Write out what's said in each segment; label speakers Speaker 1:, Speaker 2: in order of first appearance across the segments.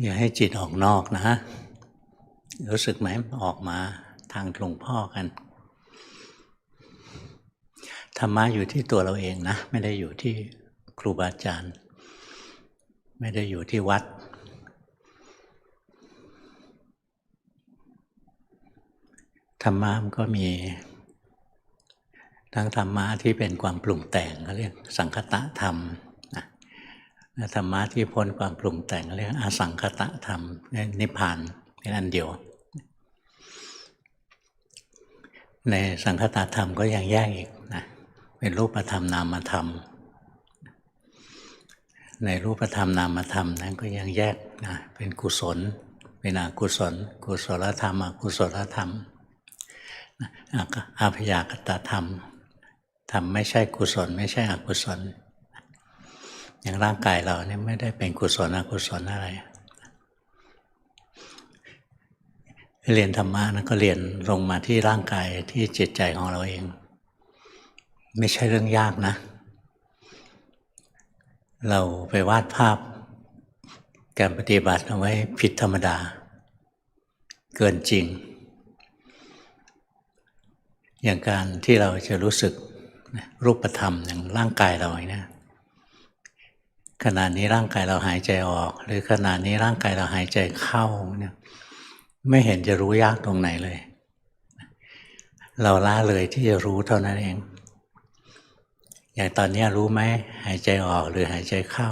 Speaker 1: อย่าให้จิตออกนอกนะรู้สึกไหมออกมาทางหลวงพ่อกันธรรมะอยู่ที่ตัวเราเองนะไม่ได้อยู่ที่ครูบาอาจารย์ไม่ได้อยู่ที่วัดธรรมะมันก็มีทั้งธรรมะที่เป็นความปรุงแต่งเขาเรียกสังคตธรรมนะธรรมะที่พ้นความปรุงแต่งเรียกอสังคตธรรมนิพพานเป็นอันเดียวในสังคตธรรมก็ยังแยกอีกนะเป็นรูปธรรมนามธรรมในรูปธรรมนามธรรมนั้นก็ยังแยกนะเป็นกุศลเป็นอกุศลกุศลธรรมอกุศลธรรมอภิยากตธรรมธรรมไม่ใช่กุศลไม่ใช่อกุศลอย่างร่างกายเราเนี่ยไม่ได้เป็นกุศลอกุศลอะไรเรียนธรรมะนั้นก็เรียนลงมาที่ร่างกายที่จิตใจของเราเองไม่ใช่เรื่องยากนะเราไปวาดภาพการปฏิบัติเอาไว้ผิดธรรมดาเกินจริงอย่างการที่เราจะรู้สึกรูปธรรมอย่างร่างกายเราเนี่ยขณะนี้ร่างกายเราหายใจออกหรือขณะนี้ร่างกายเราหายใจเข้าเนี่ยไม่เห็นจะรู้ยากตรงไหนเลยเราละเลยที่จะรู้เท่านั้นเองอย่างตอนนี้รู้ไหมหายใจออกหรือหายใจเข้า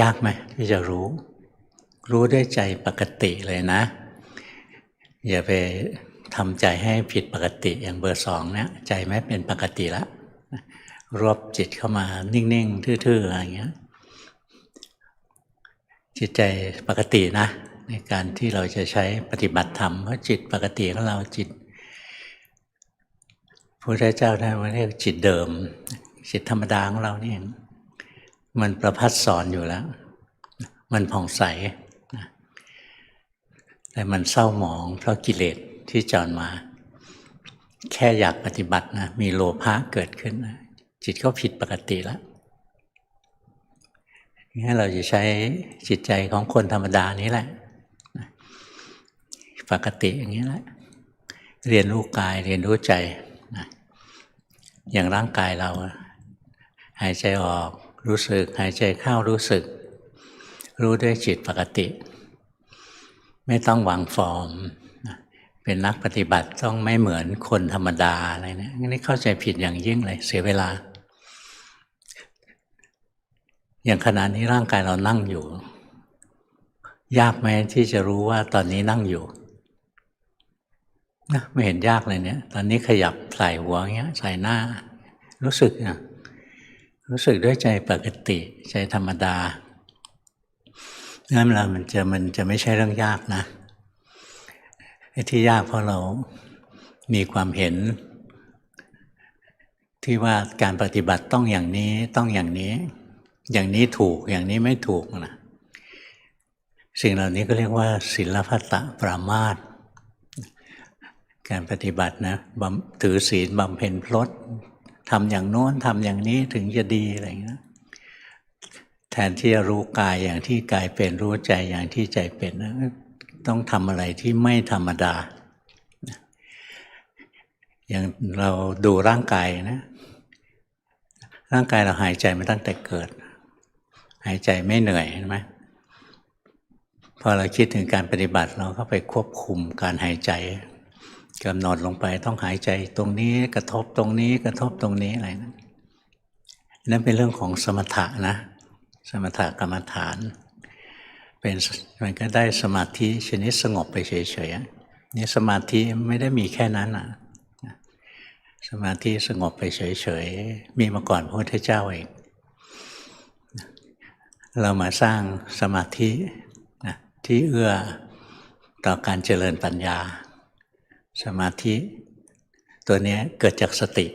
Speaker 1: ยากไหมที่จะรู้ด้วยใจปกติเลยนะอย่าไปทำใจให้ผิดปกติอย่างเบอร์สองเนี่ยใจไม่เป็นปกติแล้วรวบจิตเข้ามานิ่งๆทื่อๆอะไรอย่างเงี้ยจิตใจปกตินะในการที่เราจะใช้ปฏิบัติธรรมเพราะจิตปกติของเราจิตพระพุทธเจ้าท่านเรียกจิตเดิมจิตธรรมดาของเรานี่มันประภัสสอนอยู่แล้วมันผ่องใสแต่มันเศร้าหมองเพราะกิเลสที่จรมาแค่อยากปฏิบัตินะมีโลภะเกิดขึ้นนะจิตก็ผิดปกติแล้วงั้นเราจะใช้จิตใจของคนธรรมดานี้แหละปกติอย่างนี้แหละเรียนรู้กายเรียนรู้ใจนะอย่างร่างกายเราหายใจออกรู้สึกหายใจเข้ารู้สึกรู้ด้วยจิตปกติไม่ต้องหวังฟอร์มเป็นนักปฏิบัติต้องไม่เหมือนคนธรรมดาอะไรเนี่ยนี่เข้าใจผิดอย่างยิ่งเลยเสียเวลาอย่างขณะนี้ร่างกายเรานั่งอยู่ยากไหมที่จะรู้ว่าตอนนี้นั่งอยู่นะไม่เห็นยากเลยเนี่ยตอนนี้ขยับใส่หัวอย่างเงี้ยใส่หน้ารู้สึกนะรู้สึกด้วยใจปกติใจธรรมดางั้นมันจะไม่ใช่เรื่องยากนะไอ้ที่ยากเพราะเรามีความเห็นที่ว่าการปฏิบัติต้องอย่างนี้ต้องอย่างนี้อย่างนี้ถูกอย่างนี้ไม่ถูกนะสิ่งเหล่านี้ก็เรียกว่าศีลพัตตปรามาสการปฏิบัตินะถือศีลบำเพ็ญพรตทำอย่างโน้นทำอย่างนี้ถึงจะดีอะไรอย่างนี้แทนที่จะรู้กายอย่างที่กายเป็นรู้ใจอย่างที่ใจเป็นต้องทำอะไรที่ไม่ธรรมดาอย่างเราดูร่างกายนะร่างกายเราหายใจมาตั้งแต่เกิดหายใจไม่เหนื่อยใช่ไหมพอเราคิดถึงการปฏิบัติเราก็ไปควบคุมการหายใจกำหนดลงไปต้องหายใจตรงนี้กระทบตรงนี้กระทบตรงนี้อะไรนั่นเป็นเรื่องของสมถะนะสมถกรรมฐานมันก็ได้สมาธิชนิดสงบไปเฉยๆนี่สมาธิไม่ได้มีแค่นั้นนะสมาธิสงบไปเฉยๆมีมาก่อนพระพุทธเจ้าเองเรามาสร้างสมาธินะที่เอื้อต่อการเจริญปัญญาสมาธิตัวนี้เกิดจากสติ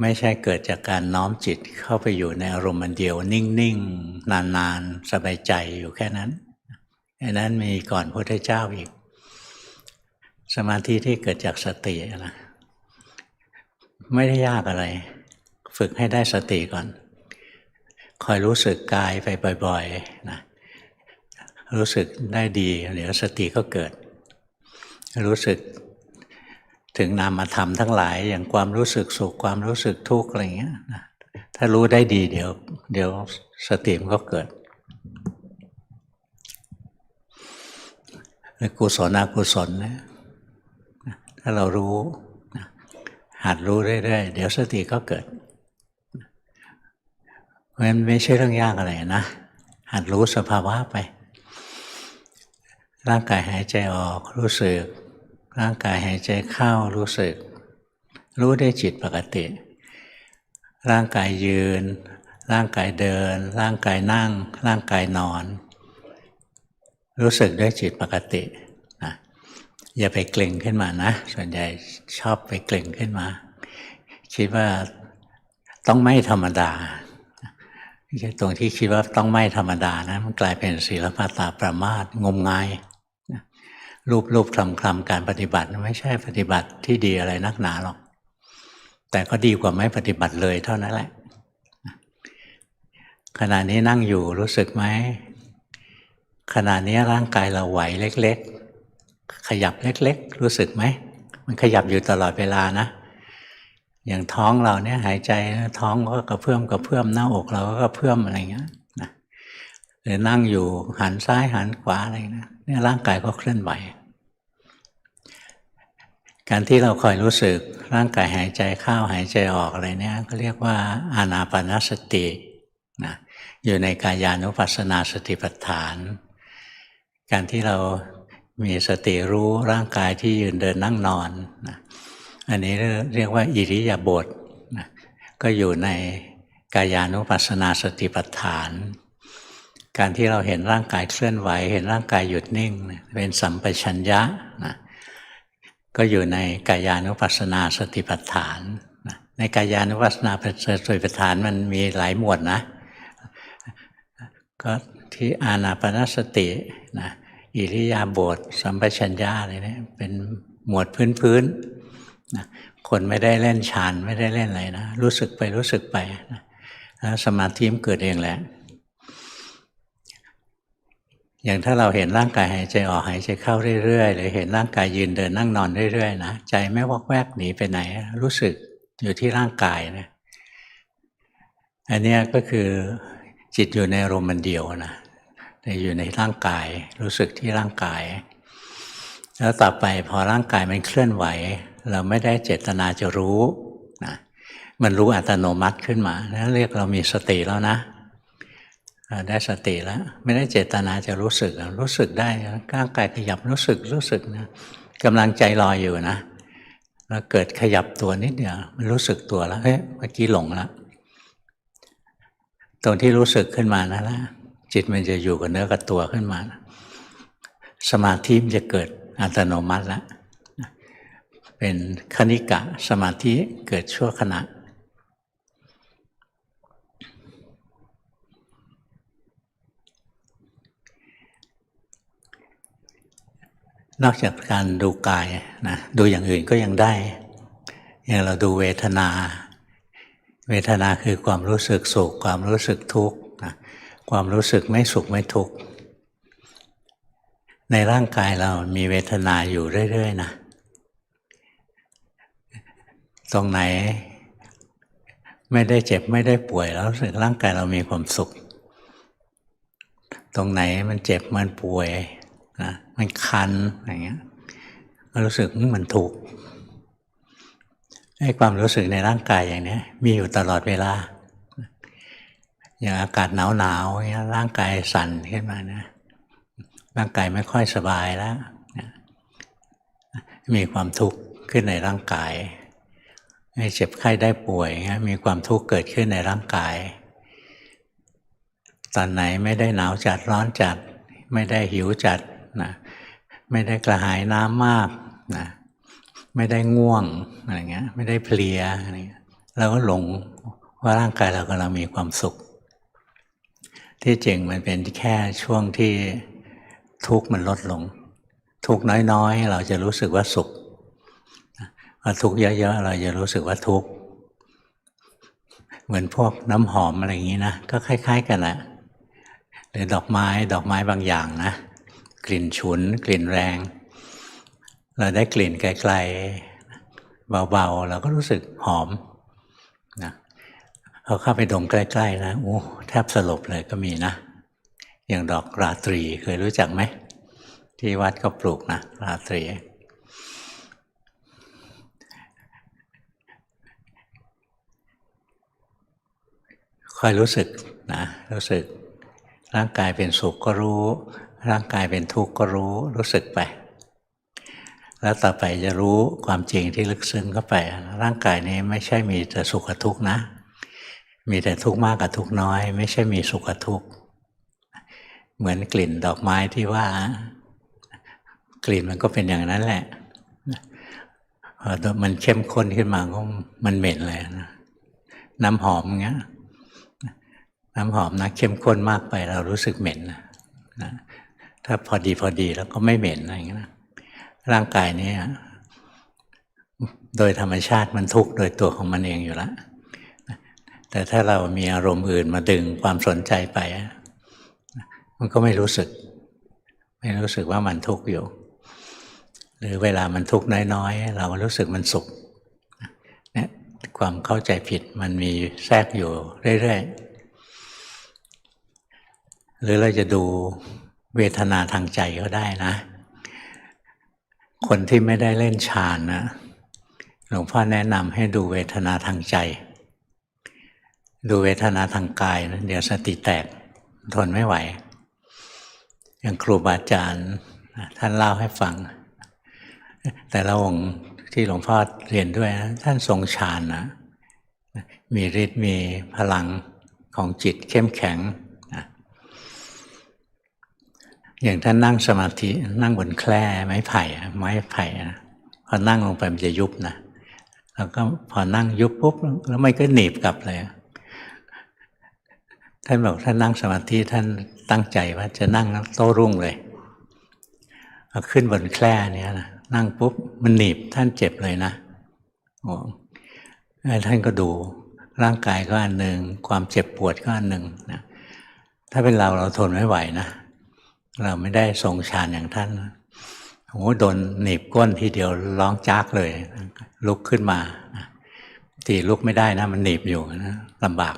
Speaker 1: ไม่ใช่เกิดจากการน้อมจิตเข้าไปอยู่ในอารมณ์เดียวนิ่งๆนานๆสบายใจอยู่แค่นั้นอันนั้นมีก่อนพระพุทธเจ้าอีกสมาธิที่เกิดจากสตินะไม่ได้ยากอะไรฝึกให้ได้สติก่อน คอยรู้สึกกายไปบ่อยๆนะรู้สึกได้ดีเดี๋ยวสติก็เกิดรู้สึกถึงนามธรรมทั้งหลายอย่างความรู้สึกสุขความรู้สึกทุกข์อะไรอย่างเงี้ยนะถ้ารู้ได้ดีเดี๋ยวสติมันก็เกิดกุศลอกุศลนะถ้าเรารู้หัดรู้เรื่อยๆเดี๋ยวสติก็เกิดเพราะฉะนั้นไม่ใช่เรื่องยากอะไรนะหัดรู้สภาวะไปร่างกายหายใจออกรู้สึกร่างกายหายใจเข้ารู้สึกรู้ได้จิตปกติร่างกายยืนร่างกายเดินร่างกายนั่งร่างกายนอนรู้สึกด้วยจิตปกตินะอย่าไปเกร็งขึ้นมานะส่วนใหญ่ชอบไปเกร็งขึ้นมาคิดว่าต้องไม่ธรรมดาตรงที่คิดว่าต้องไม่ธรรมดานะมันกลายเป็นศีลปตาประมาทงมงายรูปคลำการปฏิบัติไม่ใช่ปฏิบัติที่ดีอะไรนักหนาหรอกแต่ก็ดีกว่าไม่ปฏิบัติเลยเท่านั้นแหละขณะนี้นั่งอยู่รู้สึกไหมขณะนี้ร่างกายเราไหวเล็กๆขยับเล็กๆรู้สึกไหมมันขยับอยู่ตลอดเวลานะอย่างท้องเราเนี่ยหายใจท้องก็กระเพื่อมหน้าอกเราก็กระเพื่อมอะไรเงี้ยนะหรือนั่งอยู่หันซ้ายหันขวาอะไรนะเนี่ยร่างกายก็เคลื่อนไหวการที่เราคอยรู้สึกร่างกายหายใจเข้าหายใจออกอะไรเนี่ยก็เรียกว่าอานาปานสตินะอยู่ในกายานุปัสสนาสติปัฏฐานการที่เรามีสติรู้ร่างกายที่ยืนเดินนั่งนอนนะอันนี้เรียกว่าอิริยาบถนะก็อยู่ในกายานุปัสสนาสติปัฏฐานการที่เราเห็นร่างกายเคลื่อนไหวเห็นร่างกายหยุดนิ่งเป็นสัมปชัญญะนะก็อยู่ในกายานุปัสสนาสติปัฏฐานนะในกายานุปัสสนาสติปัฏฐานมันมีหลายหมวดนะก็ที่อานาปานสตินะอิริยาบถสัมปชัญญะอะไรเนี่ยเป็นหมวดพื้นนะคนไม่ได้เล่นฌานไม่ได้เล่นอะไรนะรู้สึกไปนะแล้วสมาธิมันเกิดเองแหละอย่างถ้าเราเห็นร่างกายหายใจออกหายใจเข้าเรื่อยๆหรือเห็นร่างกายยืนเดินนั่งนอนเรื่อยๆนะใจไม่วอกแวกหนีไปไหนรู้สึกอยู่ที่ร่างกายนะอันนี้ก็คือจิตอยู่ในอารมณ์มันเดียวนะอยู่ในร่างกายรู้สึกที่ร่างกายแล้วต่อไปพอร่างกายมันเคลื่อนไหวเราไม่ได้เจตนาจะรู้นะมันรู้อัตโนมัติขึ้นมาแล้วเรียกเรามีสติแล้วนะได้สติแล้วไม่ได้เจตนาจะรู้สึกได้ร่างกายขยับรู้สึกนะกำลังใจลอยอยู่นะแล้วเกิดขยับตัวนิดเดียวมันรู้สึกตัวแล้วเฮ้ยเมื่อกี้หลงแล้วตรงที่รู้สึกขึ้นมานะละจิตมันจะอยู่กับเนื้อกับตัวขึ้นมาสมาธิมันจะเกิดอัตโนมัติแล้วเป็นคณิกะสมาธิเกิดชั่วขณะนอกจากการดูกายนะดูอย่างอื่นก็ยังได้อย่างเราดูเวทนาคือความรู้สึกสุขความรู้สึกทุกข์นะความรู้สึกไม่สุขไม่ทุกข์ในร่างกายเรามีเวทนาอยู่เรื่อยๆนะตรงไหนไม่ได้เจ็บไม่ได้ป่วยแล้วรู้สึกร่างกายเรามีความสุขตรงไหนมันเจ็บมันป่วยนะมันคันอย่างเงี้ยรู้สึกมันทุกข์ให้ความรู้สึกในร่างกายอย่างนี้มีอยู่ตลอดเวลาอย่างอากาศหนาวๆอย่างเงี้ยร่างกายสั่นขึ้นมานะร่างกายไม่ค่อยสบายแล้วมีความทุกข์ขึ้นในร่างกายให้เจ็บไข้ได้ป่วยมีความทุกข์เกิดขึ้นในร่างกายตอนไหนไม่ได้หนาวจัดร้อนจัดไม่ได้หิวจัดนะไม่ได้กระหายน้ำมากนะไม่ได้ง่วงอะไรเงี้ยไม่ได้เพลียอะไรเงี้ยเราก็หลงว่าร่างกายเรากำลังมีความสุขที่จริงมันเป็นแค่ช่วงที่ทุกข์มันลดลงทุกข์น้อยๆเราจะรู้สึกว่าสุขพอทุกข์เยอะๆเราจะรู้สึกว่าทุกข์ เหมือนพวกน้ำหอมอะไรอย่างนี้นะก็คล้ายๆกันแหละหรือดอกไม้บางอย่างนะกลิ่นฉุนกลิ่นแรงเราได้กลิ่นไกลๆเบาๆเราก็รู้สึกหอมนะพอเข้าไปดมใกล้ๆนะโอ้แทบสลบเลยก็มีนะอย่างดอกราตรีเคยรู้จักไหมที่วัดก็ปลูกนะราตรีคอยรู้สึกนะรู้สึกร่างกายเป็นสุขก็รู้ร่างกายเป็นทุกข์ก็รู้สึกไปแล้วต่อไปจะรู้ความจริงที่ลึกซึ้งเข้าไปร่างกายนี้ไม่ใช่มีแต่สุขกับทุกข์นะมีแต่ทุกข์มากกับทุกข์น้อยไม่ใช่มีสุขกับทุกข์เหมือนกลิ่นดอกไม้ที่ว่ากลิ่นมันก็เป็นอย่างนั้นแหละพอมันเข้มข้นขึ้นมาก็มันเหม็นเลยนะน้ำหอมเงี้ยน้ำหอมนะเข้มข้นมากไปเรารู้สึกเหม็นนะถ้าพอดีแล้วก็ไม่เหม็นอะไรอย่างเงี้ยนะร่างกายนี้โดยธรรมชาติมันทุกข์โดยตัวของมันเองอยู่แล้วแต่ถ้าเรามีอารมณ์อื่นมาดึงความสนใจไปมันก็ไม่รู้สึกว่ามันทุกข์อยู่หรือเวลามันทุกข์น้อยๆเรารู้สึกมันสุขเนี่ยความเข้าใจผิดมันมีแทรกอยู่เรื่อยๆหรือเราจะดูเวทนาทางใจก็ได้นะคนที่ไม่ได้เล่นฌานนะหลวงพ่อแนะนำให้ดูเวทนาทางใจดูเวทนาทางกายนะเดี๋ยวสติแตกทนไม่ไหวอย่างครูบาอาจารย์ท่านเล่าให้ฟังแต่ละองค์ที่หลวงพ่อเรียนด้วยนะท่านทรงฌานนะมีฤทธิ์มีพลังของจิตเข้มแข็งนะอย่างท่านนั่งสมาธินั่งบนแคร่ไม้ไผ่นะพอนั่งลงไปมันจะยุบนะแล้วก็พอนั่งยุบปุ๊บแล้วมันก็หนีบกลับเลยท่านบอกท่านนั่งสมาธิท่านตั้งใจว่าจะนั่งโต้รุ่งเลยพอขึ้นบนแคร่เนี้ยนะนั่งปุ๊บมันหนีบท่านเจ็บเลยนะโอ้ท่านก็ดูร่างกายก็อันหนึ่งความเจ็บปวดก็อันหนึ่งนะถ้าเป็นเราทนไม่ไหวนะเราไม่ได้ทรงฌานอย่างท่านโอ้โดนหนีบก้นทีเดียวร้องจากเลยลุกขึ้นมาทีลุกไม่ได้นะมันหนีบอยู่นะลำบาก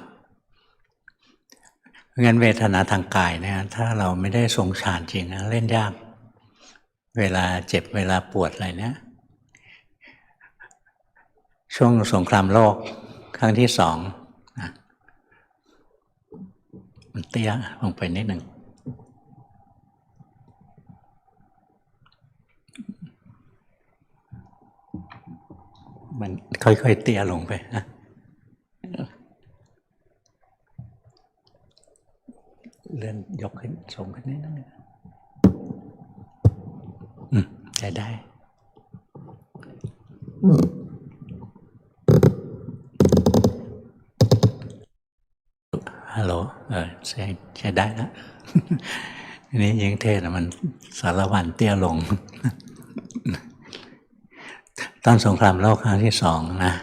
Speaker 1: เพราะงั้นเวทนาทางกายเนี่ยถ้าเราไม่ได้ทรงฌานจริงนะเล่นยากเวลาเจ็บเวลาปวดอะไรเนี่ยช่วงสงครามโลกครั้งที่2นะมันเตี้ยลงไปนิดหนึ่งมันค่อยๆเตี้ยลงไปนะเลื่อนยกขึ้นส่งขึ้นนิดนึงใช้ได้ฮัลโหลใช้ได้แล้วนี่ยิ่งเทศมันสารวันเตี้ยลงตอนสงครามโลกครั้งที่2นะ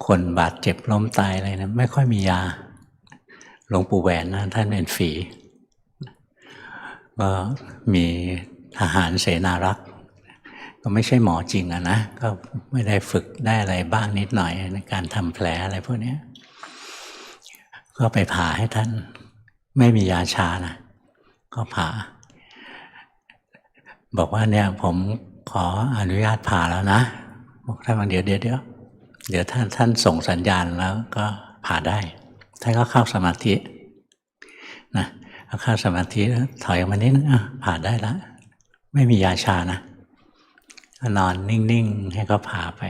Speaker 1: คนบาดเจ็บล้มตายอะไรนะไม่ค่อยมียาหลวงปู่แหวนนะท่านเป็นฝีก็มีทหารเสนารักษ์ก็ไม่ใช่หมอจริงนะก็ไม่ได้ฝึกได้อะไรบ้างนิดหน่อยในการทำแผลอะไรพวกนี้ก็ไปผ่าให้ท่านไม่มียาชานะก็ผ่าบอกว่าเนี่ยผมขออนุญาตผ่าแล้วนะบอกท่านว่าเดี๋ยวท่านส่งสัญญาณแล้วก็ผ่าได้ท่านก็เข้าสมาธินะเข้าสมาธิแล้วถอยออกมานิดนึงผ่าได้แล้วไม่มียาชานะก็นอนนิ่งๆให้เขาผ่าไป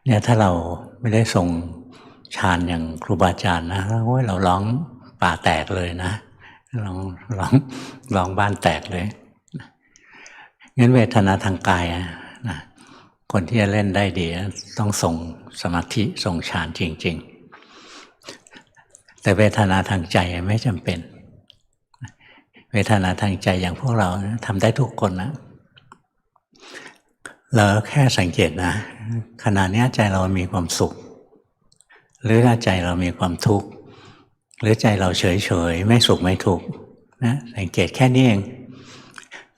Speaker 1: เนี่ยถ้าเราไม่ได้ส่งฌานอย่างครูบาอาจารย์นะโอ้ยเราร้องป่าแตกเลยนะร้องบ้านแตกเลยงั้นเวทนาทางกายนะคนที่จะเล่นได้ดีต้องส่งสมาธิส่งฌานจริงๆแต่เวทนาทางใจไม่จำเป็นเวทนาทางใจอย่างพวกเราทำได้ทุกคนนะเราแค่สังเกตนะขณะนี้ใจเรามีความสุข หรือถ้าใจเรามีความทุกข์หรือใจเราเฉยๆไม่สุขไม่ทุกข์นะสังเกตแค่นี้เอง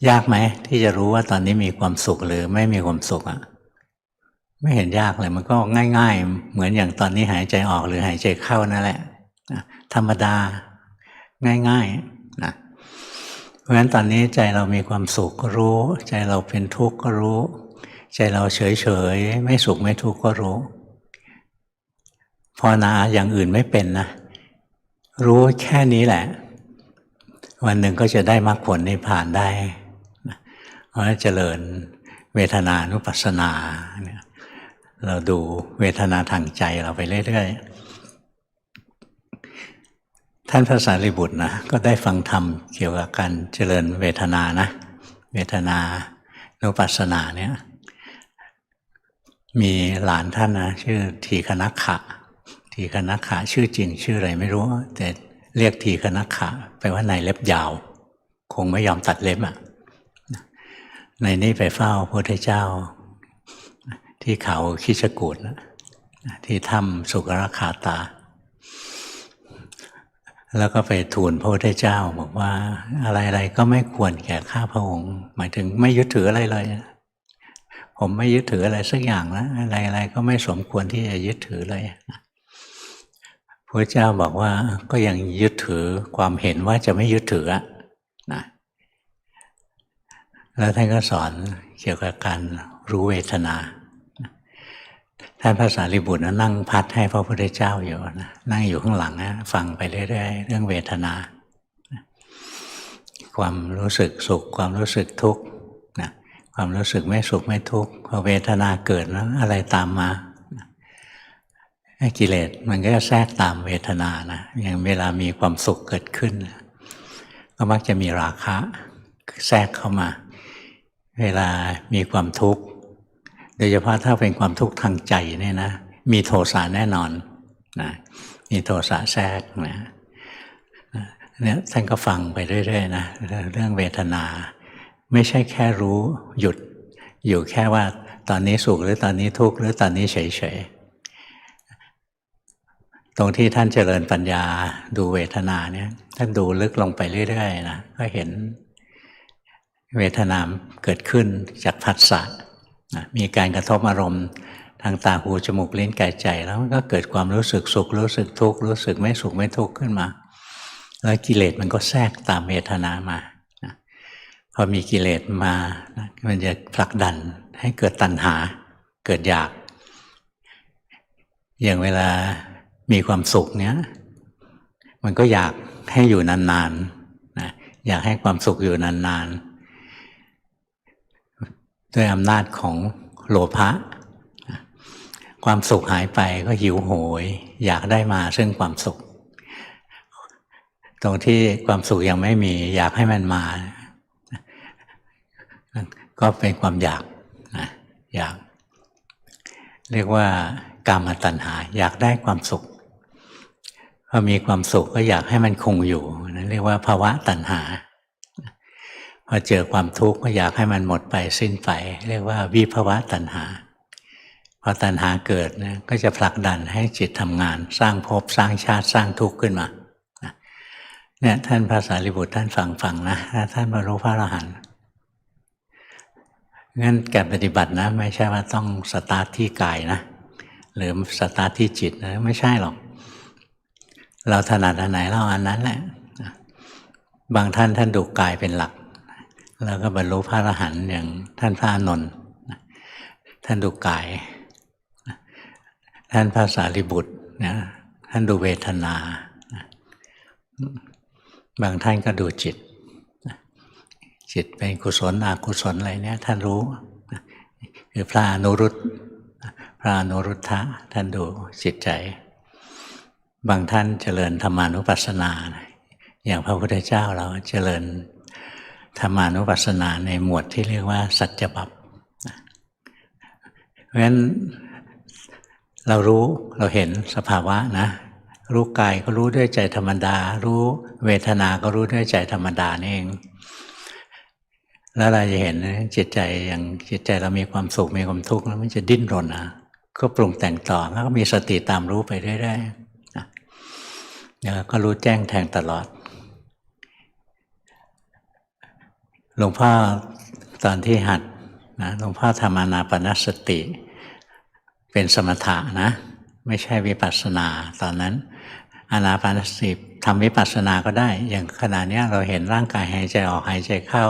Speaker 1: ยากไหมที่จะรู้ว่าตอนนี้มีความสุขหรือไม่มีความสุขอ่ะไม่เห็นยากเลยมันก็ง่ายๆเหมือนอย่างตอนนี้หายใจออกหรือหายใจเข้านั่นแหละธรรมดาง่ายๆนะเพราะฉะนั้นตอนนี้ใจเรามีความสุขก็รู้ใจเราเป็นทุกข์ก็รู้ใจเราเฉยๆไม่สุขไม่ทุกข์ก็รู้ภาวนาอย่างอื่นไม่เป็นนะรู้แค่นี้แหละวันหนึ่งก็จะได้มรรคผลนิพพานได้เพราะเจริญเวทนานุปัสสนาเนี่ยเราดูเวทนาทางใจเราไปเรื่อยๆท่านพระสารีบุตรนะก็ได้ฟังธรรมเกี่ยวกับการเจริญเวทนานะเวทนานุปัสสนาเนี่ยมีหลานท่านนะชื่อทีฆนัคขะทีฆนัคขะชื่อจริงชื่ออะไรไม่รู้แต่เรียกทีฆนัคขะแปลว่านายเล็บยาวคงไม่ยอมตัดเล็บอ่ะในนี้ไปเฝ้าพระพุทธเจ้าที่เขาคิชกูฏที่ถ้ำสุกรคาตาแล้วก็ไปทูลพระพุทธเจ้าบอกว่าอะไรๆก็ไม่ควรแก่ข้าพระองค์หมายถึงไม่ยึดถืออะไรเลยผมไม่ยึดถืออะไรสักอย่างแล้วอะไรๆก็ไม่สมควรที่จะยึดถือเลยพระเจ้าบอกว่าก็ยังยึดถือความเห็นว่าจะไม่ยึดถือนะแล้วท่านก็สอนเกี่ยวกับการรู้เวทนาท่านพระสารีบุตรนั่งพัดให้พระพุทธเจ้าอยู่นะนั่งอยู่ข้างหลังนะฟังไปเรื่อยๆเรื่องเวทนาความรู้สึกสุขความรู้สึกทุกข์นะความรู้สึกไม่สุขไม่ทุกข์พอเวทนาเกิดแล้วอะไรตามมากิเลสมันก็จะแทรกตามเวทนานะอย่างเวลามีความสุขเกิดขึ้นก็มักจะมีราคะแทรกเข้ามาเวลามีความทุกข์โดยเฉพาะถ้าเป็นความทุกข์ทางใจเนี่ยนะมีโทสะแน่นอนนะมีโทสะแทรกนะเนี่ยท่านก็ฟังไปเรื่อยๆนะเรื่องเวทนาไม่ใช่แค่รู้หยุดอยู่แค่ว่าตอนนี้สุขหรือตอนนี้ทุกข์หรือตอนนี้เฉยๆตรงที่ท่านเจริญปัญญาดูเวทนาเนี่ยท่านดูลึกลงไปเรื่อยๆนะก็เห็นเวทนาเกิดขึ้นจากผัสสะมีการกระทบอารมณ์ทางตาหูจมูกลิ้นกายใจแล้วมันก็เกิดความรู้สึกสุขรู้สึกทุกข์รู้สึกไม่สุขไม่ทุกข์ขึ้นมาแล้วกิเลสมันก็แทรกตามเวทนามาพอมีกิเลสมามันจะผลักดันให้เกิดตัณหาเกิดอยากอย่างเวลามีความสุขเนี้ยมันก็อยากให้อยู่นานๆนะอยากให้ความสุขอยู่นานๆด้วยอำนาจของโลภะความสุขหายไปก็หิวโหยอยากได้มาซึ่งความสุขตรงที่ความสุขยังไม่มีอยากให้มันมาก็เป็นความอยากนะอยากเรียกว่ากามตัณหาอยากได้ความสุขพอมีความสุขก็อยากให้มันคงอยู่นั่นเรียกว่าภาวะตัณหาพอเจอความทุกข์ก็อยากให้มันหมดไปสิ้นไปเรียกว่าวิภวะตัณหาพอตัณหาเกิดนะก็จะผลักดันให้จิตทำงานสร้างภพสร้างชาติสร้างทุกข์ขึ้นมาเนี่ยท่านพระสารีบุตรท่านฟังนะท่านบรรลุพระอรหันต์งั้นการปฏิบัตินะไม่ใช่ว่าต้องสตาร์ทที่กายนะหรือสตาร์ทที่จิตนะไม่ใช่หรอกเราถนัดอันไหนเราอันนั้นแหละบางท่านดูกายเป็นหลักแล้วก็บรรลุพระอรหันต์อย่างท่านพระอานนท์ท่านดูกายท่านพระสารีบุตรนะท่านดูเวทนาบางท่านก็ดูจิตจิตเป็นกุศลอกุศลอะไรเนี่ยท่านรู้คือพระอนุรุตพระอนุรุทธะท่านดูจิตใจบางท่านเจริญธรรมานุปัสสนาอย่างพระพุทธเจ้าเราเจริญธรรมานุปัสสนาในหมวดที่เรียกว่าสัจจบัพเพราะฉะนั้นเรารู้เราเห็นสภาวะนะรู้กายก็รู้ด้วยใจธรรมดารู้เวทนาก็รู้ด้วยใจธรรมดานี่เองแล้วเราจะเห็นจิตใจอย่างจิตใจเรามีความสุขมีความทุกข์แล้วมันจะดิ้นรน ก็ปรุงแต่งต่อแล้วก็มีสติตามรู้ไปเรื่อยๆนะแล้วก็รู้แจ้งแทงตลอดหลวงพ่อตอนที่หัดนะหลวงพ่อทำอานาปานสติเป็นสมถะนะไม่ใช่วิปัสสนาตอนนั้นอานาปานสติทำวิปัสสนาก็ได้อย่างขณะนี้เราเห็นร่างกายหายใจออกหายใจเข้า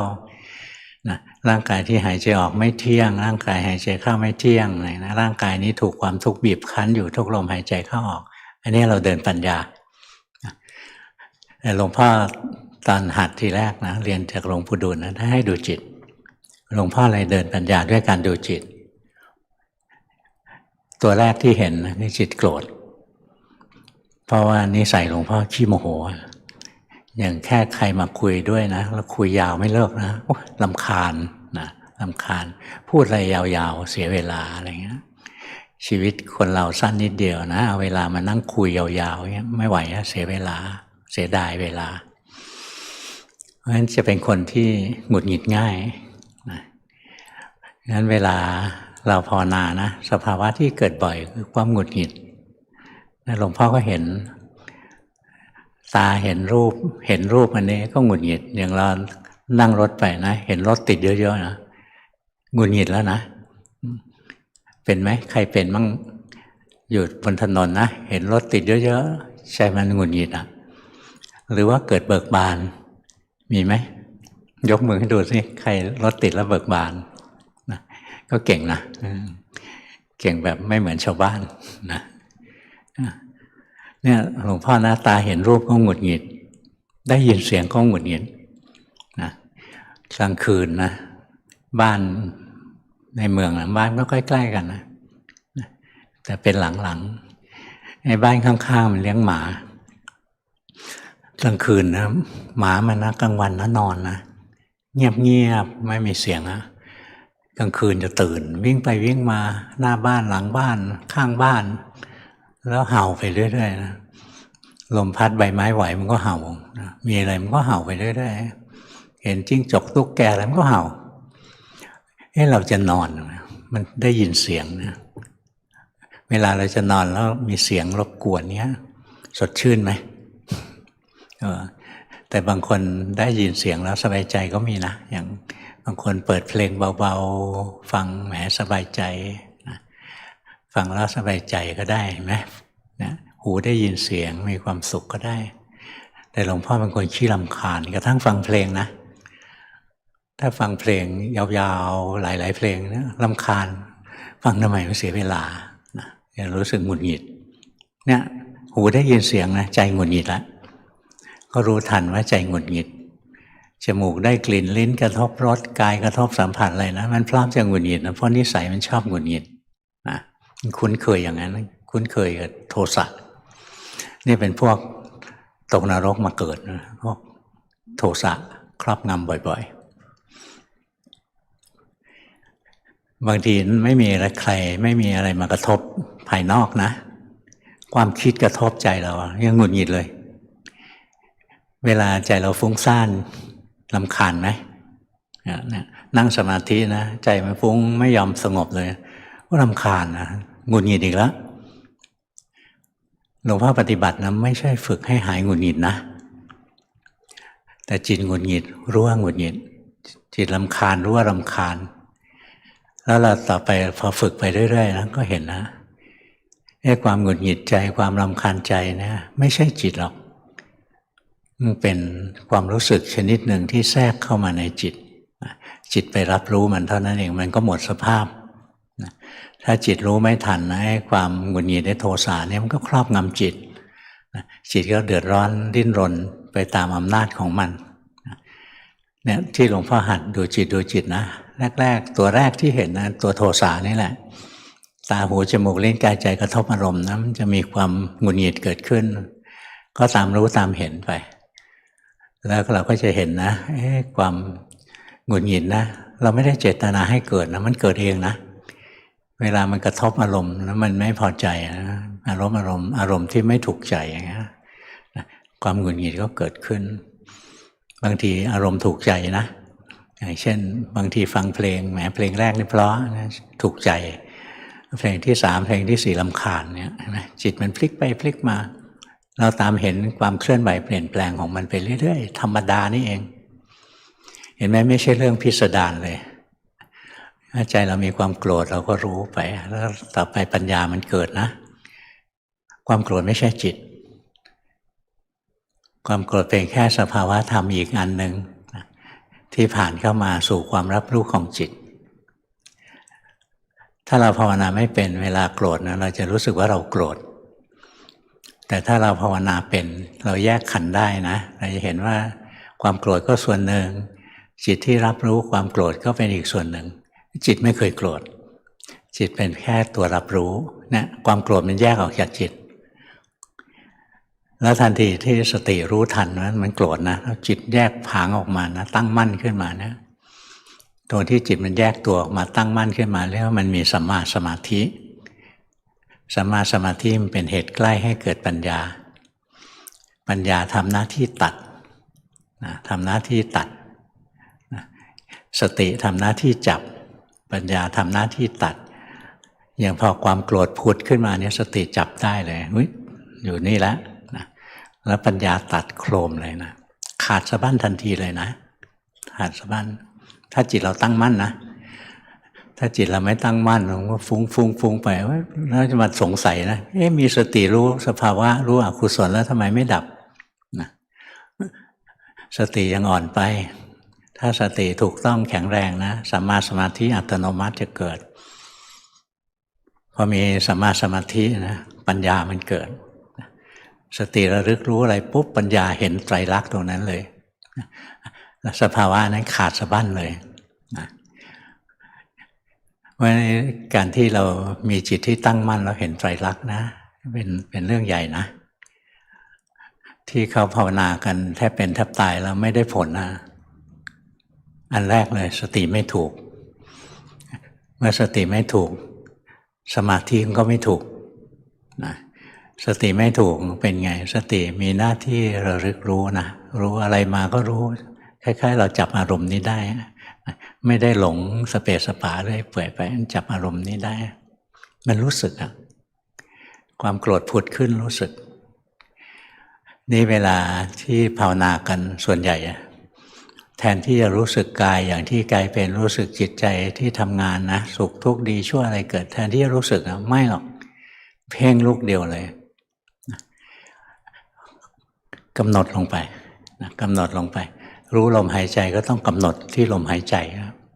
Speaker 1: นะร่างกายที่หายใจออกไม่เที่ยงร่างกายหายใจเข้าไม่เที่ยงนะร่างกายนี้ถูกความทุกข์บีบคั้นอยู่ทุกลมหายใจเข้าออกอันนี้เราเดินปัญญาแต่หลวงพ่อตอนหัดทีแรกนะเรียนจากหลวงปู่ดูลนะถ้าให้ดูจิตหลวงพ่อเลยเดินปัญญาด้วยการดูจิตตัวแรกที่เห็นนี่จิตโกรธเพราะว่านิสัยหลวงพ่อขี้โมโหอย่างแค่ใครมาคุยด้วยนะแล้วคุยยาวไม่เลิกนะรำคาญนะรำคาญพูดอะไรยาวๆเสียเวลาอะไรเงี้ยชีวิตคนเราสั้นนิดเดียวนะเอาเวลามานั่งคุยยาวๆเงี้ยไม่ไหวนะเสียเวลาเสียดายเวลาเพราะฉะนั้นจะเป็นคนที่หงุดหงิดง่ายนะงั้นเวลาเราภาวนานะสภาวะที่เกิดบ่อยคือความหงุดหงิดหลวงพ่อก็เห็นตาเห็นรูปอันนี้ก็หงุดหงิดอย่างเรานั่งรถไปนะเห็นรถติดเยอะๆนะหงุดหงิดแล้วนะเป็นไหมใครเป็นมั่งอยู่บนถนนนะเห็นรถติดเยอะๆใช่มันหงุดหงิดอ่ะหรือว่าเกิดเบิกบานมีไหมยกมือให้ดูสิใครรถติดแล้วเบิกบานนะก็เก่งนะเก่งแบบไม่เหมือนชาวบ้านนะเนี่ยหลวงพ่อหน้าตาเห็นรูปก็หงุดหงิดได้ยินเสียงก็หงุดหงิดนะกลางคืนนะบ้านในเมืองนะบ้านก็ใกล้ๆกันนะแต่เป็นหลังๆไอ้บ้านข้างๆมันเลี้ยงหมากลางคืนนะหมามันนะกลางวันนะนอนนะเงียบๆไม่มีเสียงนะกลางคืนจะตื่นวิ่งไปวิ่งมาหน้าบ้านหลังบ้านข้างบ้านแล้วเห่าไปเรื่อยๆนะลมพัดใบไม้ไหวมันก็เห่านะมีอะไรมันก็เห่าไปเรื่อยๆเห็นจิ้งจกตุ๊กแกอะไรมันก็เห่าเราจะนอนมันได้ยินเสียงนะเวลาเราจะนอนแล้วมีเสียงรบกวนเนี้ยสดชื่นไหมแต่บางคนได้ยินเสียงแล้วสบายใจก็มีนะอย่างบางคนเปิดเพลงเบาๆฟังแหมสบายใจนะฟังแล้วสบายใจก็ได้เห็นไหมนะหูได้ยินเสียงมีความสุขก็ได้แต่หลวงพ่อเป็นคนขี้รำคาญกระทั่งฟังเพลงนะถ้าฟังเพลงยาวๆหลายๆเพลงนะรำคาญฟังทำไมมันเสียเวลานะรู้สึกหงุดหงิดเนี่ยหูได้ยินเสียงนะใจหงุดหงิดแล้วก็รู้ทันว่าใจหงุดหงิดจมูกได้กลิ่นลิ้นกระทบรสกายกระทบสัมผัสอะไรนะมันพร้อมจะหงุดหงิดนะเพราะนิสัยมันชอบหงุดหงิดนะคุ้นเคยอย่างนั้นคุ้นเคยกับโทสะนี่เป็นพวกตกนรกมาเกิดนะพวกโทสะครอบงำบ่อยๆบางทีไม่มีอะไรใครไม่มีอะไรมากระทบภายนอกนะความคิดกระทบใจเรายังหงุดหงิดเลยเวลาใจเราฟุ้งซ่านรำคาญไหมนั่งสมาธินะใจมันฟุ้งไม่ยอมสงบเลยก็รำคาญนะหงุดหงิดอีกแล้วหลวงพ่อปฏิบัตินะไม่ใช่ฝึกให้หายหงุดหงิดนะแต่จิตหงุดหงิดรู้ว่าหงุดหงิดจิตรำคาญรู้ว่ารำคาญแล้วเราต่อไปพอฝึกไปเรื่อยๆนะก็เห็นนะความหงุดหงิดใจความรำคาญใจนะไม่ใช่จิตหรอกมันเป็นความรู้สึกชนิดหนึ่งที่แทรกเข้ามาในจิตจิตไปรับรู้มันเท่านั้นเองมันก็หมดสภาพถ้าจิตรู้ไม่ทันนะความหงุดหงิดในโทสะเนี่ยมันก็ครอบงำจิตจิตก็เดือดร้อนดิ้นรนไปตามอำนาจของมันเนี่ยที่หลวงพ่อหัดดูจิตนะแรกๆตัวแรกที่เห็นนะตัวโทสะนี่แหละตาหูจมูกลิ้นกายใจกระทบอารมณ์นะมันจะมีความหงุดหงิดเกิดขึ้นก็ตามรู้ตามเห็นไปแล้วเราก็จะเห็นนะความหงุดหงิดนะเราไม่ได้เจตนาให้เกิดนะมันเกิดเองนะเวลามันกระทบอารมณ์แล้วมันไม่พอใจนะอารมณ์ที่ไม่ถูกใจอย่างเงี้ยความหงุดหงิดก็เกิดขึ้นบางทีอารมณ์ถูกใจนะอย่างเช่นบางทีฟังเพลงแหมเพลงแรกนี่เพราะนะถูกใจ เพลงที่3เพลงที่4รำคาญเนี่ยจิตมันพลิกไปพลิกมาเราตามเห็นความเคลื่อนไหวเปลี่ยนแปลงของมันไปเรื่อยๆธรรมดานี่เองเห็นไหมไม่ใช่เรื่องพิสดารเลยถ้าใจเรามีความโกรธเราก็รู้ไปแล้วต่อไปปัญญามันเกิดนะความโกรธไม่ใช่จิตความโกรธเป็นแค่สภาวะธรรมอีกอันหนึ่งที่ผ่านเข้ามาสู่ความรับรู้ของจิตถ้าเราภาวนาไม่เป็นเวลาโกรธนะเราจะรู้สึกว่าเราโกรธแต่ถ้าเราภาวนาเป็นเราแยกขันธ์ได้นะเราจะเห็นว่าความโกรธก็ส่วนหนึ่งจิตที่รับรู้ความโกรธก็เป็นอีกส่วนหนึ่งจิตไม่เคยโกรธจิตเป็นแค่ตัวรับรู้นะความโกรธมันแยกออกจากจิตแล้วทันทีที่สติรู้ทันว่ามันโกรธนะแล้วจิตแยกผางออกมานะตั้งมั่นขึ้นมานะตัวที่จิตมันแยกตัวออกมาตั้งมั่นขึ้นมาเรียกว่ามันมีสัมมาสมาธิสัมมาสมาธิมันเป็นเหตุใกล้ให้เกิดปัญญาปัญญาทำหน้าที่ตัดนะทำหน้าที่ตัดนะสติทำหน้าที่จับปัญญาทำหน้าที่ตัดอย่างพอความโกรธผุดขึ้นมาเนี่ยสติจับได้เลยอยู่นี่แล้วนะแล้วปัญญาตัดโครมเลยนะขาดสะบั้นทันทีเลยนะขาดสะบั้นถ้าจิตเราตั้งมั่นนะถ้าจิตเราไม่ตั้งมั่นมันก็ฟุ้งไปแล้วจะมาสงสัยนะมีสติรู้สภาวะรู้อกุศลแล้วทำไมไม่ดับนะสติยังอ่อนไปถ้าสติถูกต้องแข็งแรงนะสัมมาสมาธิอัตโนมัติจะเกิดพอมีสัมมาสมาธินะปัญญามันเกิดสติระลึกรู้อะไรปุ๊บปัญญาเห็นไตรลักษณ์ตรงนั้นเลยสภาวะนั้นขาดสะบั้นเลยนะเพราะการที่เรามีจิตที่ตั้งมั่นแล้วเห็นไตรลักษณ์นะเป็นเรื่องใหญ่นะที่เขาภาวนากันแทบเป็นแทบตายแล้วไม่ได้ผลนะอันแรกเลยสติไม่ถูกเมื่อสติไม่ถูกสมาธิก็ไม่ถูกนะสติไม่ถูกเป็นไงสติมีหน้าที่ระลึกรู้นะรู้อะไรมาก็รู้คล้ายๆเราจับอารมณ์นี้ได้ไม่ได้หลงสเปสปะเลยเปื่อยไปจับอารมณ์นี้ได้มันรู้สึกอะความโกรธผุดขึ้นรู้สึกนี่เวลาที่ภาวนากันส่วนใหญ่แทนที่จะรู้สึกกายอย่างที่กายเป็นรู้สึกจิตใจที่ทำงานนะสุขทุกข์ดีชั่วอะไรเกิดแทนที่จะรู้สึกไม่หรอกเพ่งลูกเดียวเลยกำหนดลงไปกำหนดลงไปรู้ลมหายใจก็ต้องกำหนดที่ลมหายใจ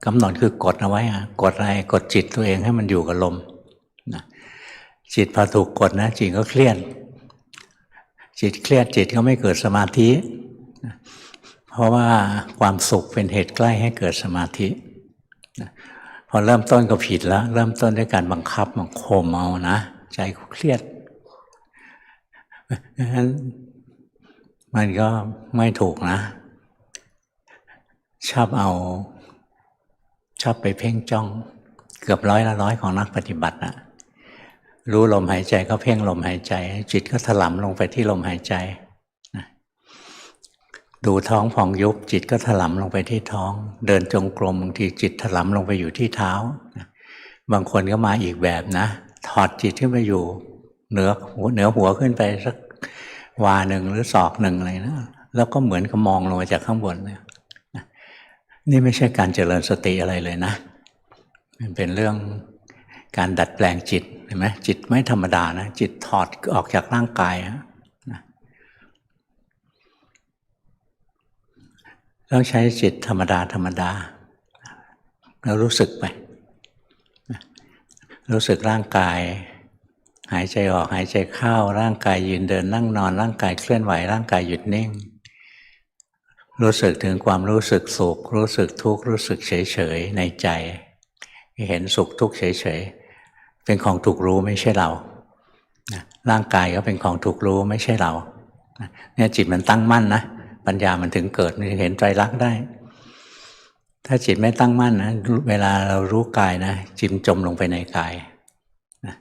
Speaker 1: กำหนดคือกดเอาไว้กดอะไรกดจิตตัวเองให้มันอยู่กับลมจิตพอถูกกดนะจิตก็เครียดจิตเครียดจิตก็ไม่เกิดสมาธิเพราะว่าความสุขเป็นเหตุใกล้ให้เกิดสมาธิพอเริ่มต้นก็ผิดแล้วเริ่มต้นด้วยการบังคับบังข่มเอานะใจเครียดงั้นมันก็ไม่ถูกนะชอบไปเพ่งจ้องเกือบ100%ของนักปฏิบัตินะรู้ลมหายใจก็เพ่งลมหายใจจิตก็ถลำลงไปที่ลมหายใจดูท้องพองยุบจิตก็ถลำลงไปที่ท้องเดินจงกรมบางทีจิตถลำลงไปอยู่ที่เท้าบางคนก็มาอีกแบบนะถอดจิตขึ้นไปอยู่เหนือหัวขึ้นไปสักวาหนึ่งหรือศอกหนึ่งอะไรนะแล้วก็เหมือนกับมองลงมาจากข้างบนเนี่ยนี่ไม่ใช่การเจริญสติอะไรเลยนะมันเป็นเรื่องการดัดแปลงจิตเห็นไหมจิตไม่ธรรมดานะจิตถอดออกจากร่างกายต้องใช้จิตธรรมดาแล้วรู้สึกไปรู้สึกร่างกายหายใจออกหายใจเข้าร่างกายยืนเดินนั่งนอนร่างกายเคลื่อนไหวร่างกายหยุดนิ่งรู้สึกถึงความรู้สึกสุขรู้สึกทุกข์รู้สึกเฉยๆในใจเห็นสุขทุกข์เฉยๆเป็นของถูกรู้ไม่ใช่เราร่างกายก็เป็นของถูกรู้ไม่ใช่เราเนี่ยจิตมันตั้งมั่นนะปัญญามันถึงเกิดเห็นไตรลักษณ์ได้ถ้าจิตไม่ตั้งมั่นนะเวลาเรารู้กายนะจิตจมลงไปในกายนะ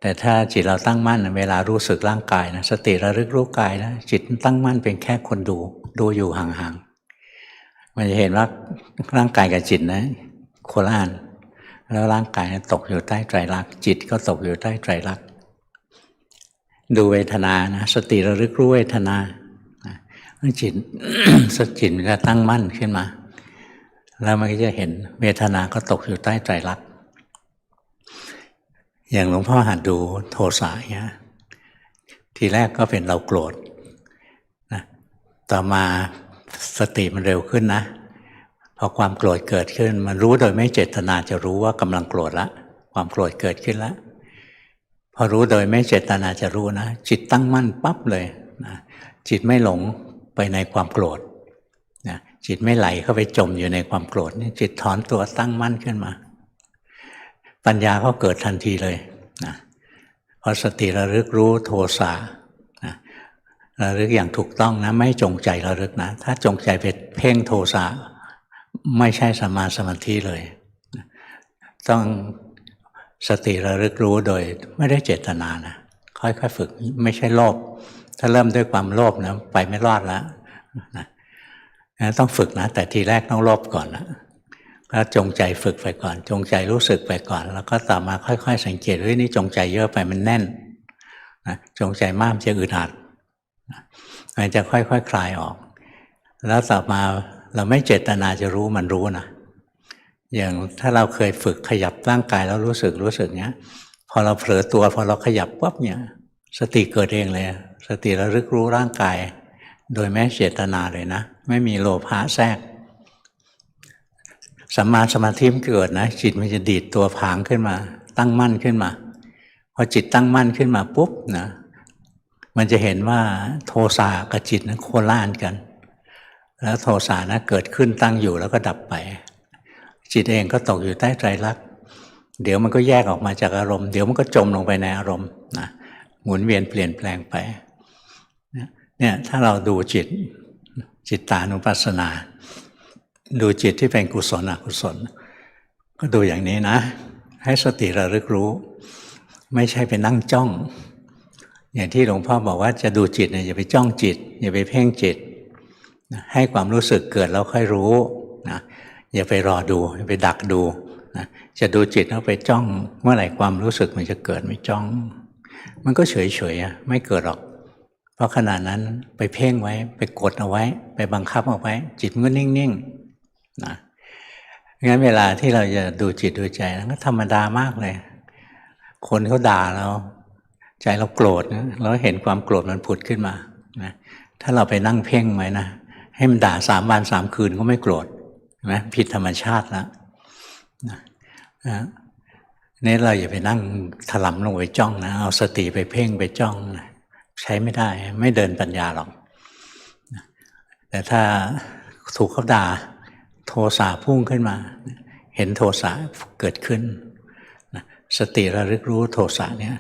Speaker 1: แต่ถ้าจิตเราตั้งมั่นเวลารู้สึกร่างกายนะสติระลึกรู้กายนะจิตตั้งมั่นเป็นแค่คนดูอยู่ห่างๆมันจะเห็นว่าร่างกายกับจิตนะโคละอัน แล้วร่างกายตกอยู่ใต้ไตรลักษณ์จิตก็ตกอยู่ใต้ไตรลักษณ์ดูเวทนานะสติระลึกรู้เวทนาจิต จิตมันก็ตั้งมั่นขึ้นมาแล้วมันก็จะเห็นเวทนาก็ตกอยู่ใต้ไตรลักษณ์อย่างหลวงพ่อหัดดูโทสะเนี่ยทีแรกก็เป็นเราโกรธนะต่อมาสติมันเร็วขึ้นนะพอความโกรธเกิดขึ้นมันรู้โดยไม่เจตนาจะรู้ว่ากำลังโกรธละความโกรธเกิดขึ้นแล้วพอรู้โดยไม่เจตนาจะรู้นะจิตตั้งมั่นปั๊บเลยนะจิตไม่หลงไปในความโกรธนะจิตไม่ไหลเข้าไปจมอยู่ในความโกรธนี่จิตถอนตัวตั้งมั่นขึ้นมาปัญญาก็เกิดทันทีเลยนะพอสติระลึกรู้โทสะนะระลึกอย่างถูกต้องนะไม่จงใจระลึกนะถ้าจงใจไปเพ่งโทสะไม่ใช่สัมมาสมาธิเลยต้องสติระลึกรู้โดยไม่ได้เจตนานะค่อยๆฝึกไม่ใช่โลภถ้าเริ่มด้วยความโลภนะไปไม่รอดแล้วนะต้องฝึกนะแต่ทีแรกต้องโลภก่อนนะก็จงใจฝึกไปก่อนจงใจรู้สึกไปก่อนแล้วก็ต่อมาค่อยๆสังเกตว่านี่จงใจเยอะไปมันแน่นนะจงใจมากจะอึดอัดมันจะค่อยๆ คลายออกแล้วต่อมาเราไม่เจตนาจะรู้มันรู้นะอย่างถ้าเราเคยฝึกขยับร่างกายแล้วรู้สึกเนี้ยพอเราเผลอตัวพอเราขยับปั๊บเนี่ยสติเกิดเองเลยสติระลึกรู้ร่างกายโดยไม่เจตนาเลยนะไม่มีโลภะแทรกสัมมาสมาธิมันเกิดนะจิตมันจะดีดตัวผางขึ้นมาตั้งมั่นขึ้นมาพอจิตตั้งมั่นขึ้นมาปุ๊บนะมันจะเห็นว่าโทสะกับจิตนั้นโคล่านกันแล้วโทสะนะเกิดขึ้นตั้งอยู่แล้วก็ดับไปจิตเองก็ตกอยู่ใต้ไตรลักษณ์เดี๋ยวมันก็แยกออกมาจากอารมณ์เดี๋ยวมันก็จมลงไปในอารมณ์นะหมุนเวียนเปลี่ยนแปลงไปเนี่ยถ้าเราดูจิตตานุปัสสนาดูจิตที่เป็นกุศลอกุศลก็ดูอย่างนี้นะให้สติระลึกรู้ไม่ใช่ไปนั่งจ้องอย่างที่หลวงพ่อบอกว่าจะดูจิตเนี่ยอย่าไปจ้องจิตอย่าไปเพ่งจิตให้ความรู้สึกเกิดแล้วค่อยรู้นะอย่าไปรอดูอย่าไปดักดูนะจะดูจิตแล้วไปจ้องเมื่อไหร่ความรู้สึกมันจะเกิดไม่จ้องมันก็เฉยๆไม่เกิดหรอกเพราะขณะนั้นไปเพ่งไว้ไปกดเอาไว้ไปบังคับเอาไว้จิตมันก็นิ่งๆนะงั้นเวลาที่เราจะดูจิตดูใจก็ธรรมดามากเลยคนเขาด่าเราใจเราโกรธนะเราเห็นความโกรธมันผุดขึ้นมานะถ้าเราไปนั่งเพ่งไว้นะให้มันด่า3 วัน 3 คืนก็ไม่โกรธนะผิดธรรมชาติแล้วนะนี่เราอย่าไปนั่งถลำลงไปจ้องนะเอาสติไปเพ่งไปจ้องนะใช้ไม่ได้ไม่เดินปัญญาหรอกนะแต่ถ้าถูกเขาด่าโทสะพุ่งขึ้นมาเห็นโทสะเกิดขึ้นนะสติระลึกรู้โทสะเนี่ย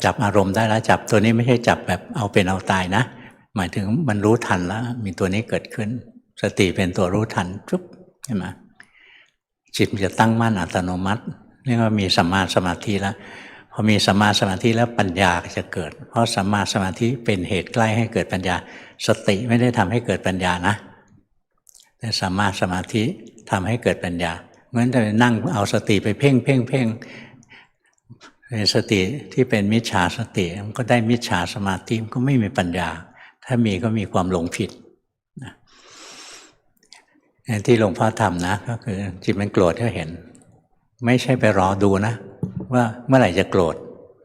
Speaker 1: จับอารมณ์ได้แล้วจับตัวนี้ไม่ใช่จับแบบเอาเป็นเอาตายนะหมายถึงมันรู้ทันแล้วมีตัวนี้เกิดขึ้นสติเป็นตัวรู้ทันจุ๊บใช่ไหมจิตมันจะตั้งมั่นอัตโนมัติเรียกว่ามีสัมมาสมาธิแล้วพอมีสัมมาสมาธิแล้วปัญญาจะเกิดเพราะสัมมาสมาธิเป็นเหตุใกล้ให้เกิดปัญญาสติไม่ได้ทำให้เกิดปัญญานะแต่สัมมาสมาธิทำให้เกิดปัญญาเหมือนจะนั่งเอาสติไปเพ่งสติที่เป็นมิจฉาสติมันก็ได้มิจฉาสมาธิมันก็ไม่มีปัญญาถ้ามีก็มีความหลงผิดนะที่หลวงพ่อทำนะก็คือจิตมันโกรธก็เห็นไม่ใช่ไปรอดูนะว่าเมื่อไหร่จะโกรธ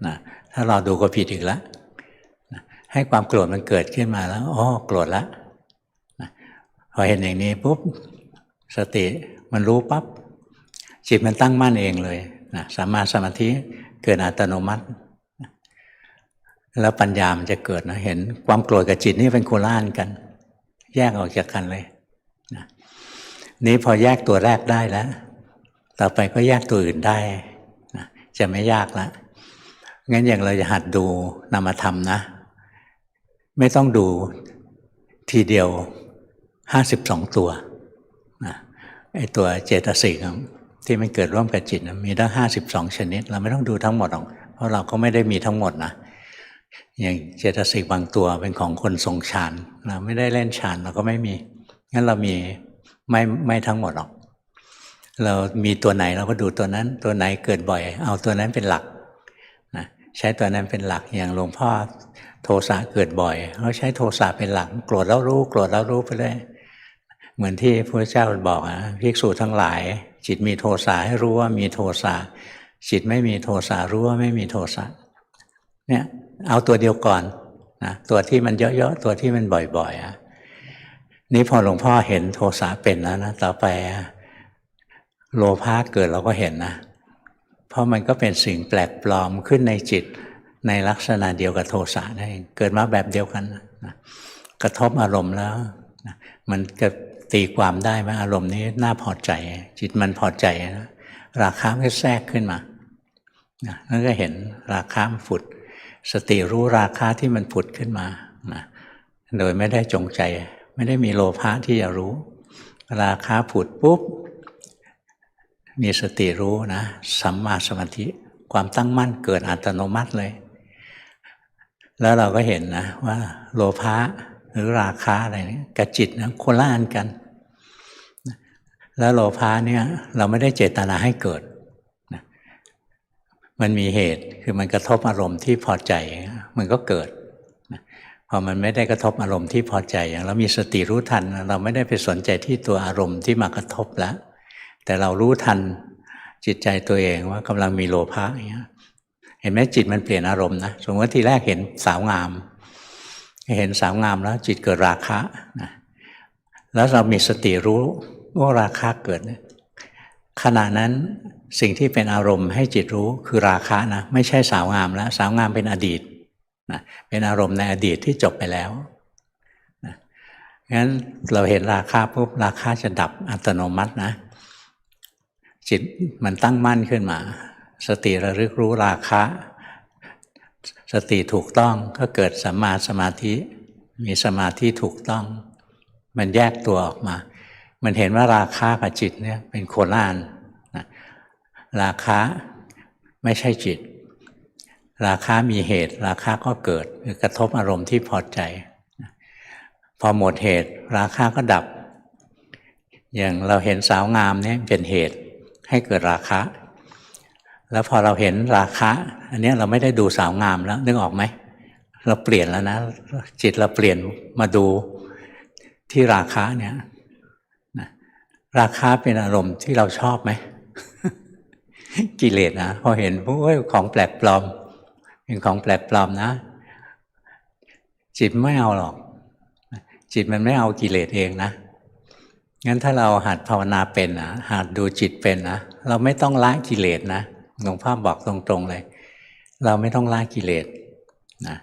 Speaker 1: นะถ้ารอดูก็ผิดอีกแล้วนะให้ความโกรธมันเกิดขึ้นมาแล้วอ๋อโกรธแล้วนะพอเห็นอย่างนี้ปุ๊บสติมันรู้ปั๊บจิตมันตั้งมั่นเองเลยนะสัมมาสมาธิเกิดอัตโนมัติแล้วปัญญามันจะเกิดนะเห็นความโกรธกับจิตนี่เป็นโคล่านกันแยกออกจากกันเลยนะนี้พอแยกตัวแรกได้แล้วต่อไปก็แยกตัวอื่นได้นะจะไม่ยากละงั้นอย่างเราจะหัดดูนามธรรมนะไม่ต้องดูทีเดียว52ตัวนะไอ้ตัวเจตสิกที่มันเกิดร่วมกับจิตมีตั้ง52ชนิดเราไม่ต้องดูทั้งหมดหรอกเพราะเราก็ไม่ได้มีทั้งหมดนะอย่างเจตสิกบางตัวเป็นของคนทรงฌานเราไม่ได้เล่นฌานเราก็ไม่มีงั้นเรามีไม่ทั้งหมดหรอก เรามีตัวไหนเราก็ดูตัวนั้นตัวไหนเกิดบ่อยเอาตัวนั้นเป็นหลักนะใช้ตัวนั้นเป็นหลักอย่างหลวงพ่อโทสะเกิดบ่อยเขาใช้โทสะเป็นหลักโกรธแล้วรู้โกรธแล้วรู้ไปเลยเหมือนที่พระเจ้าบอกนะภิกษุทั้งหลายจิตมีโทสะให้รู้ว่ามีโทสะจิตไม่มีโทสะรู้ว่าไม่มีโทสะเนี่ยเอาตัวเดียวก่อนนะตัวที่มันเยอะๆตัวที่มันบ่อยๆนี่พอหลวงพ่อเห็นโทสะเป็นแล้วนะต่อไปโลภะเกิดเราก็เห็นนะเพราะมันก็เป็นสิ่งแปลกปลอมขึ้นในจิตในลักษณะเดียวกับโทสะนั่นเองเกิดมาแบบเดียวกันนะกระทบอารมณ์แล้วนะมันจะตีความได้ไหมอารมณ์นี้น่าพอใจจิตมันพอใจนะราคะก็แทรกขึ้นมานะนั่นก็เห็นราคะมันผุดสติรู้ราคะที่มันผุดขึ้นมานะโดยไม่ได้จงใจไม่ได้มีโลภะที่จะรู้ราคะผุดปุ๊บมีสติรู้นะสัมมาสมาธิความตั้งมั่นเกิดอัตโนมัติเลยแล้วเราก็เห็นนะว่าโลภะหรือราคะอะไรนี่กับจิตนะคนละอันกันแล้วโลภะเนี่ยเราไม่ได้เจตนาให้เกิดนะมันมีเหตุคือมันกระทบอารมณ์ที่พอใจมันก็เกิดนะพอมันไม่ได้กระทบอารมณ์ที่พอใจอย่างเรามีสติรู้ทันเราไม่ได้ไปสนใจที่ตัวอารมณ์ที่มากระทบแล้วแต่เรารู้ทันจิตใจตัวเองว่ากำลังมีโลภะอย่างเงี้ยเห็นไหมจิตมันเปลี่ยนอารมณ์นะสมมติว่าทีแรกเห็นสาวงามเห็นสาวงามแล้วจิตเกิดราคะนะแล้วเรามีสติรู้ว่าราคะเกิดขณะนั้นสิ่งที่เป็นอารมณ์ให้จิตรู้คือราคะนะไม่ใช่สาวงามแล้วสาวงามเป็นอดีตนะเป็นอารมณ์ในอดีตที่จบไปแล้วนะงั้นเราเห็นราคะปุ๊บราคะจะดับอัตโนมัตินะจิตมันตั้งมั่นขึ้นมาสติระลึกรู้ราคะสติถูกต้องก็เกิดสัมมาสมาธิมีสมาธิถูกต้องมันแยกตัวออกมามันเห็นว่าราคะกับจิตเนี่ยเป็นโคละอันนะราคะไม่ใช่จิตราคะมีเหตุราคะก็เกิดคือกระทบอารมณ์ที่พอใจพอหมดเหตุราคะก็ดับอย่างเราเห็นสาวงามเนี่ยเป็นเหตุให้เกิดราคะแล้วพอเราเห็นราคะอันนี้เราไม่ได้ดูสาวงามแล้วนึกออกไหมเราเปลี่ยนแล้วนะจิตเราเปลี่ยนมาดูที่ราคะเนี่ยราคะเป็นอารมณ์ที่เราชอบไหม กิเลสนะพอเห็นปุ๊บของแปลกปลอมเป็นของแปลกปลอมนะจิตไม่เอาหรอกจิตมันไม่เอากิเลสเองนะงั้นถ้าเราหัดภาวนาเป็นนะหัดดูจิตเป็นนะเราไม่ต้องละกิเลสนะหลวงพ่อบอกตรงๆเลยเราไม่ต้องละกิเลสนะ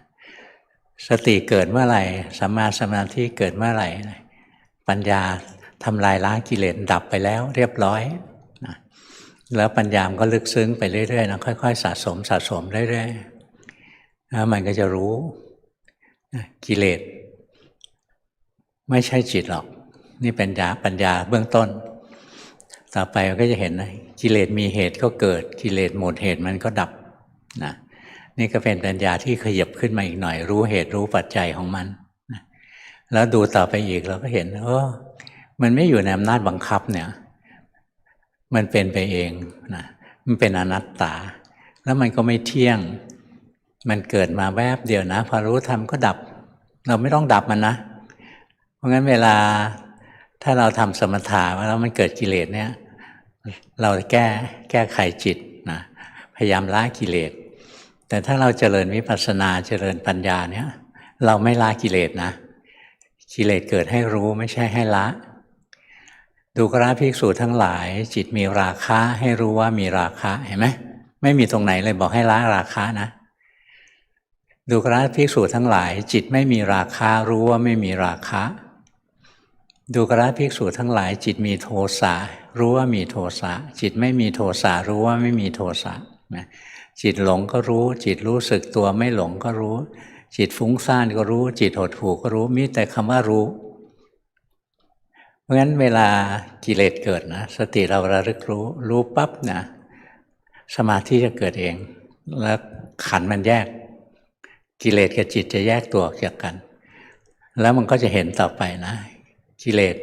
Speaker 1: สติเกิดเมื่อไหร่สัมมาสมาธิเกิดเมื่อไหร่ปัญญาทำลายล้างกิเลสดับไปแล้วเรียบร้อยนะแล้วปัญญามก็ลึกซึ้งไปเรื่อยๆนะค่อยๆสะสมเรื่อยๆแล้วมันก็จะรู้กิเลสไม่ใช่จิตหรอกนี่ปัญญาเบื้องต้นต่อไปก็จะเห็นนะกิเลสมีเหตุก็เกิดกิเลสหมดเหตุมันก็ดับนะนี่ก็เป็นปัญญาที่ขยับขึ้นมาอีกหน่อยรู้เหตุรู้ปัจจัยของมันนะแล้วดูต่อไปอีกเราก็เห็นมันไม่อยู่ในอำนาจบังคับเนี่ยมันเป็นไปเองนะมันเป็นอนัตตาแล้วมันก็ไม่เที่ยงมันเกิดมาแวบเดียวนะพอรู้ทำก็ดับเราไม่ต้องดับมันนะเพราะงั้นเวลาถ้าเราทำสมถะแล้วมันเกิดกิเลสเนี่ยเราแก้ไขจิตนะพยายามละกิเลสแต่ถ้าเราเจริญวิปัสสนาเจริญปัญญาเนี่ยเราไม่ละกิเลสนะกิเลสเกิดให้รู้ไม่ใช่ให้ละดูกราภิกษุทั้งหลายจิตมีราคะให้รู้ว่ามีราคะเห็นไหมไม่มีตรงไหนเลยบอกให้ละราคะนะดูกราภิกษุทั้งหลายจิตไม่มีราคะรู้ว่าไม่มีราคะดูกราภิกษุทั้งหลายจิตมีโทสะรู้ว่ามีโทสะจิตไม่มีโทสะรู้ว่าไม่มีโทสะนะจิตหลงก็รู้จิตรู้สึกตัวไม่หลงก็รู้จิตฟุ้งซ่านก็รู้จิตหดหู่ก็รู้มีแต่คำว่ารู้เพราะงั้นเวลากิเลสเกิดนะสติเราระลึกรู้ปั๊บนะสมาธิจะเกิดเองแล้วขันธ์มันแยกกิเลสกับจิตจะแยกตัวออกจากกันแล้วมันก็จะเห็นต่อไปนะกิเลส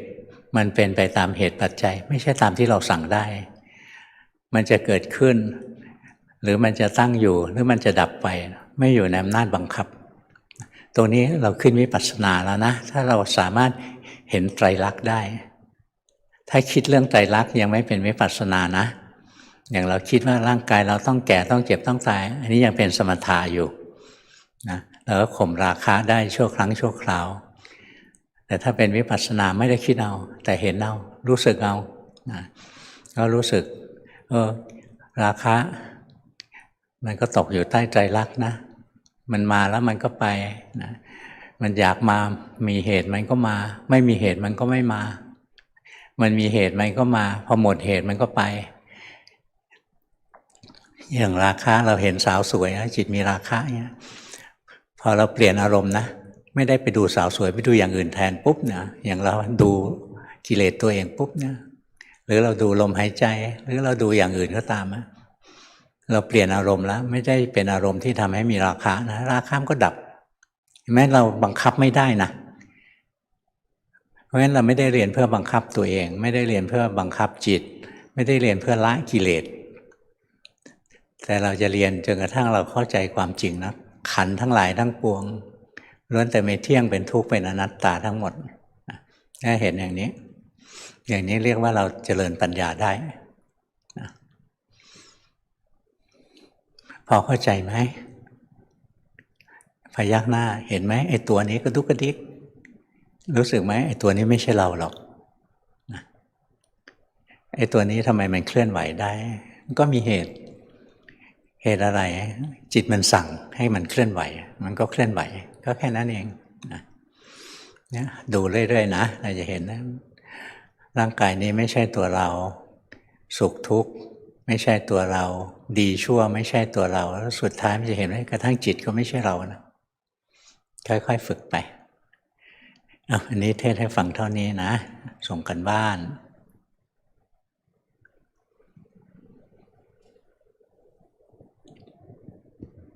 Speaker 1: มันเป็นไปตามเหตุปัจจัยไม่ใช่ตามที่เราสั่งได้มันจะเกิดขึ้นหรือมันจะตั้งอยู่หรือมันจะดับไปไม่อยู่ในอำนาจบังคับตรงนี้เราขึ้นวิปัสสนาแล้วนะถ้าเราสามารถเห็นไตรลักษณ์ได้ถ้าคิดเรื่องไตรลักษณ์ยังไม่เป็นวิปัสสนานะอย่างเราคิดว่าร่างกายเราต้องแก่ต้องเจ็บต้องตายอันนี้ยังเป็นสมถะอยู่นะเราก็ข่มราคะได้ชั่วครั้งชั่วคราวแต่ถ้าเป็นวิปัสสนาไม่ได้คิดเอาแต่เห็นเอารู้สึกเอานะก็รู้สึกราคะมันก็ตกอยู่ใต้ไตรลักษณ์นะมันมาแล้วมันก็ไปนะมันอยากมามีเหตุมันก็มาไม่มีเหตุมันก็ไม่มามันมีเหตุมันก็มาพอหมดเหตุมันก็ไปอย่างราคะเราเห็นสาวสวยนะจิตมีราคะเนี่ยพอเราเปลี่ยนอารมณ์นะไม่ได้ไปดูสาวสวยไปดูอย่างอื่นแทนปุ๊บเนี่ยอย่างเราดูกิเลสตัวเองปุ๊บเนี่ยหรือเราดูลมหายใจหรือเราดูอย่างอื่นก็ตามนะเราเปลี่ยนอารมณ์แล้วไม่ได้เป็นอารมณ์ที่ทำให้มีราคะนะราคะมันก็ดับแม้เราบังคับไม่ได้นะเพราะฉะนั้นเราไม่ได้เรียนเพื่อบังคับตัวเองไม่ได้เรียนเพื่อบังคับจิตไม่ได้เรียนเพื่อละกิเลสแต่เราจะเรียนจนกระทั่งเราเข้าใจความจริงนะขันธ์ทั้งหลายทั้งปวงล้วนแต่ไม่เที่ยงเป็นทุกข์เป็นอนัตตาทั้งหมดถ้าเห็นอย่างนี้เรียกว่าเราเจริญปัญญาได้นะพอเข้าใจไหมพยักหน้าเห็นไหมไอ้ตัวนี้กระดุกกระดิกรู้สึกไหมไอ้ตัวนี้ไม่ใช่เราหรอกนะไอ้ตัวนี้ทำไมมันเคลื่อนไหวได้ก็มีเหตุอะไรจิตมันสั่งให้มันเคลื่อนไหวมันก็เคลื่อนไหวก็แค่นั้นเองนะเนี่ยดูเรื่อยๆนะเราจะเห็นนะร่างกายนี้ไม่ใช่ตัวเราสุขทุกข์ไม่ใช่ตัวเราดีชั่วไม่ใช่ตัวเราแล้วสุดท้ายมันจะเห็นว่ากระทั่งจิตก็ไม่ใช่เรานะค่อยๆฝึกไปอันนี้เทศให้ฟังเท่านี้นะส่งกันบ้าน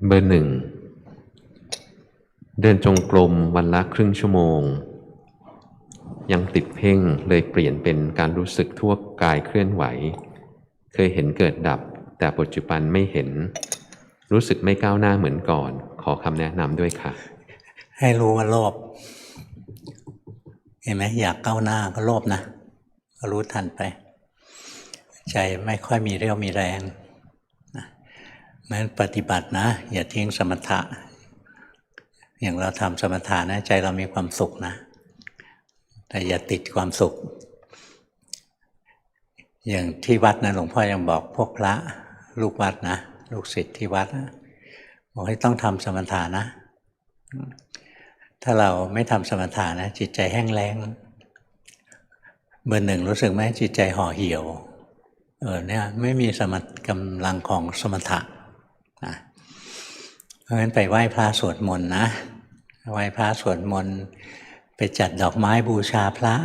Speaker 2: เบอร์ 1เดินจงกรมวันละครึ่งชั่วโมงยังติดเพ่งเลยเปลี่ยนเป็นการรู้สึกทั่วกายเคลื่อนไหวเคยเห็นเกิดดับแต่ปัจจุบันไม่เห็นรู้สึกไม่ก้าวหน้าเหมือนก่อนขอคำแนะนำด้วยค่ะ
Speaker 1: ให้รู้ว่าโลภเห็นไหมอยากก้าวหน้าก็โลภนะก็รู้ทันไปใจไม่ค่อยมีเรี่ยวมีแรงแม้ปฏิบัตินะอย่าทิ้งสมถะอย่างเราทำสมถะนะใจเรามีความสุขนะแต่อย่าติดความสุขอย่างที่วัดนะหลวงพ่อยังบอกพวกพระลูกวัดนะลูกศิษย์ที่วัดนะบอกให้ต้องทำสมถะนะถ้าเราไม่ทำสมถะนะจิตใจแห้งแล้งเบอร์ 1รู้สึกไหมจิตใจห่อเหี่ยวเนี่ยไม่มีกำลังของสมถะนะเพราะฉะนั้นไปไหว้พระสวดมนต์นะไหว้พระสวดมนต์ไปจัดดอกไม้บูชาพระ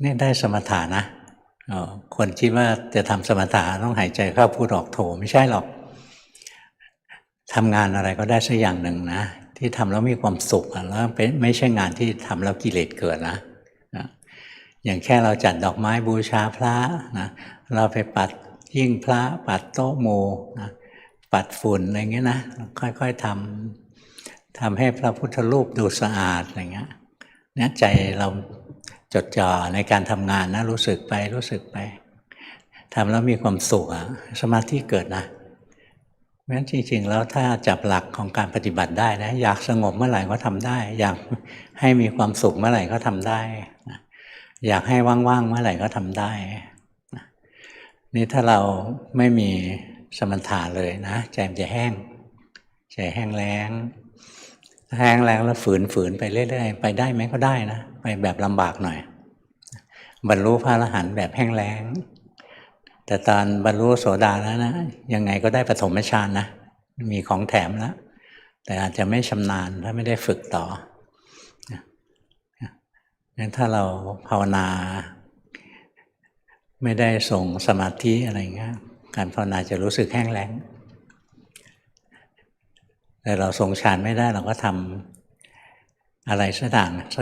Speaker 1: นี่ได้สมถะนะคนคิดว่าจะทำสมถะต้องหายใจเข้าพูดออกโถไม่ใช่หรอกทำงานอะไรก็ได้สักอย่างหนึ่งนะที่ทำแล้วมีความสุขแล้วไม่ใช่งานที่ทำแล้วกิเลสเกิดนะอย่างแค่เราจัดดอกไม้บูชาพระนะเราไปปัดหิ้งพระปัดโต๊ะหมู่นะปัดฝุ่นอะไรเงี้ยนะค่อยๆทำให้พระพุทธรูปดูสะอาดอะไรเงี้ยเนี่ยใจเราจดจ่อในการทำงานนะรู้สึกไปทำแล้วมีความสุขสมาธิเกิดนะเพราะฉะนั้นจริงๆแล้วถ้าจับหลักของการปฏิบัติได้นะอยากสงบเมื่อไหร่ก็ทำได้อยากให้มีความสุขเมื่อไหร่ก็ทำได้อยากให้ว่างๆเมื่อไหร่ก็ทำได้นี่ถ้าเราไม่มีสมถะเลยนะใจมันจะแห้งใจแห้งแล้งแล้วฝืนไปเรื่อยๆไปได้ไหมก็ได้นะไปแบบลำบากหน่อยบรรลุพระอรหันต์แบบแห้งแล้งแต่ตอนบรรลุโสดาแล้วนะยังไงก็ได้ปฐมฌานนะมีของแถมแล้วแต่อาจจะไม่ชำนาญถ้าไม่ได้ฝึกต่องั้นถ้าเราภาวนาไม่ได้ส่งสมาธิอะไรเงี้ยการภาวนาจะรู้สึกแห้งแล้งแต่เราทรงฌานไม่ได้เราก็ท อะไรสัก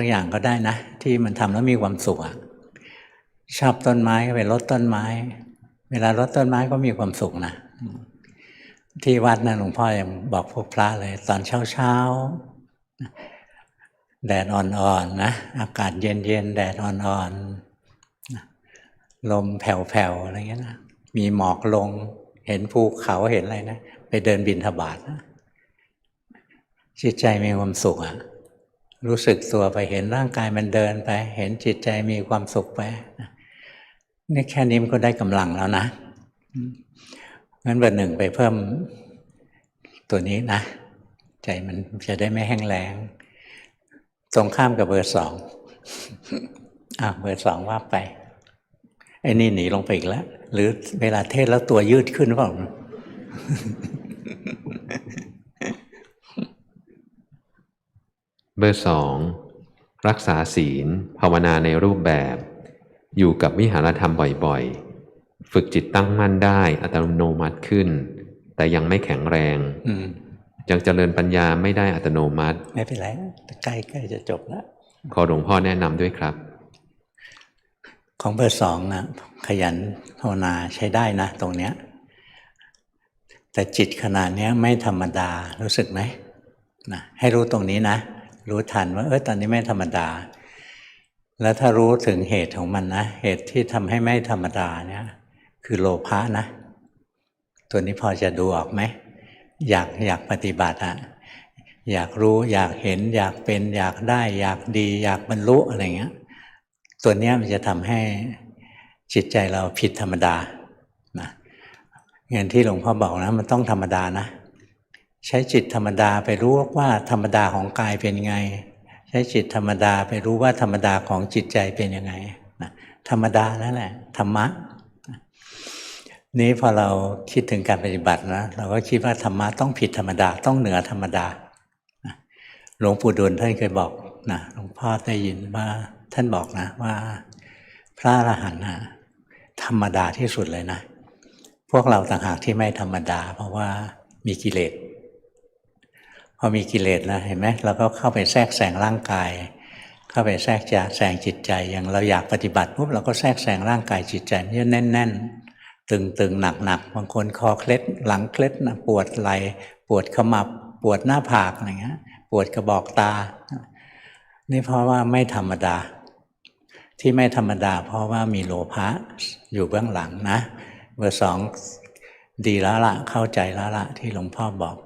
Speaker 1: อย่างก็ได้นะที่มันทำแล้วมีความสุขอะชอบต้นไม้ก็ไปรดต้นไม้ เวลารดต้นไม้ก็มีความสุขนะที่วัดนะหลวงพ่อยังบอกพวกพระเลยตอนเช้าแดดอ่อนๆนะอากาศเย็นๆแดดอ่อนๆลมแผ่วๆอะไรเงี้ยนะมีหมอกลงเห็นภูเขาเห็นอะไรนะไปเดินบิณฑบาตนะจิตใจมีความสุขอะรู้สึกตัวไปเห็นร่างกายมันเดินไปเห็นจิตใจมีความสุขไปนี่แค่นี้มันก็ได้กำลังแล้วนะงั้นเบอร์หนึ่งไปเพิ่มตัวนี้นะใจมันจะได้ไม่แห้งแล้งตรงข้ามกับเบอร์สองเบอร์สองว่าไปไอ้นี่หนีลงไปอีกแล้วหรือเวลาเทศแล้วตัวยืดขึ้นหรือเปล่า
Speaker 2: เบอร์สองรักษาศีลภาวนาในรูปแบบ อยู่กับวิหารธรรมบ่อยๆฝึกจิตตั้งมั่นได้อัตโนมัติขึ้นแต่ยังไม่แข็งแรงยังเจริญปัญญาไม่ได้อัตโนมัติ
Speaker 1: ไม่เป็นไรใกล้จะจบแล้ว
Speaker 2: ขอหลวงพ่อแนะนำด้วยครับ
Speaker 1: ของเบอร์สองนะขยันภาวนาใช้ได้นะตรงเนี้ยแต่จิตขนาดนี้ไม่ธรรมดารู้สึกไหมนะให้รู้ตรงนี้นะรู้ทันว่าตอนนี้ไม่ธรรมดาแล้วถ้ารู้ถึงเหตุของมันนะเหตุที่ทำให้ไม่ธรรมดาเนี่ยคือโลภะนะตัวนี้พอจะดูออกไหมอยากปฏิบัติอะอยากรู้อยากเห็นอยากเป็นอยากได้อยากดีอยากบรรลุอะไรเงี้ยตัวนี้มันจะทำให้จิตใจเราผิดธรรมดานะอย่างที่หลวงพ่อบอกนะมันต้องธรรมดานะใช้จิตธรรมดาไปรู้ว่าธรรมดาของกายเป็นไงใช้จิตธรรมดาไปรู้ว่าธรรมดาของจิตใจเป็นยังไงนะธรรมดานั่นแหละธรรมะนี้พอเราคิดถึงการปฏิบัตินะเราก็คิดว่าธรรมะต้องผิดธรรมดาต้องเหนือธรรมดาหลวงปู่ดูลท่านเคยบอกนะหลวงพ่อได้ยินว่าท่านบอกนะว่าพระอรหันต์ธรรมดาที่สุดเลยนะพวกเราต่างหากที่ไม่ธรรมดาเพราะว่ามีกิเลสพอมีกิเลสนะเห็นไหมเราก็เข้าไปแทรกแซงร่างกายเข้าไปแทรกแซงจิตใจอย่างเราอยากปฏิบัติปุ๊บเราก็แทรกแซงร่างกายจิตใจมันจะแน่นๆตึงๆหนักๆบางคนคอเคล็ดหลังเคล็ดนะปวดไหล่ปวดขมับปวดหน้าผากอะไรเงี้ยปวดกระบอกตานี่เพราะว่าไม่ธรรมดาที่ไม่ธรรมดาเพราะว่ามีโลภะอยู่เบื้องหลังนะเบอร์สองดีแล้วละเข้าใจแล้วละที่หลวงพ่อบอก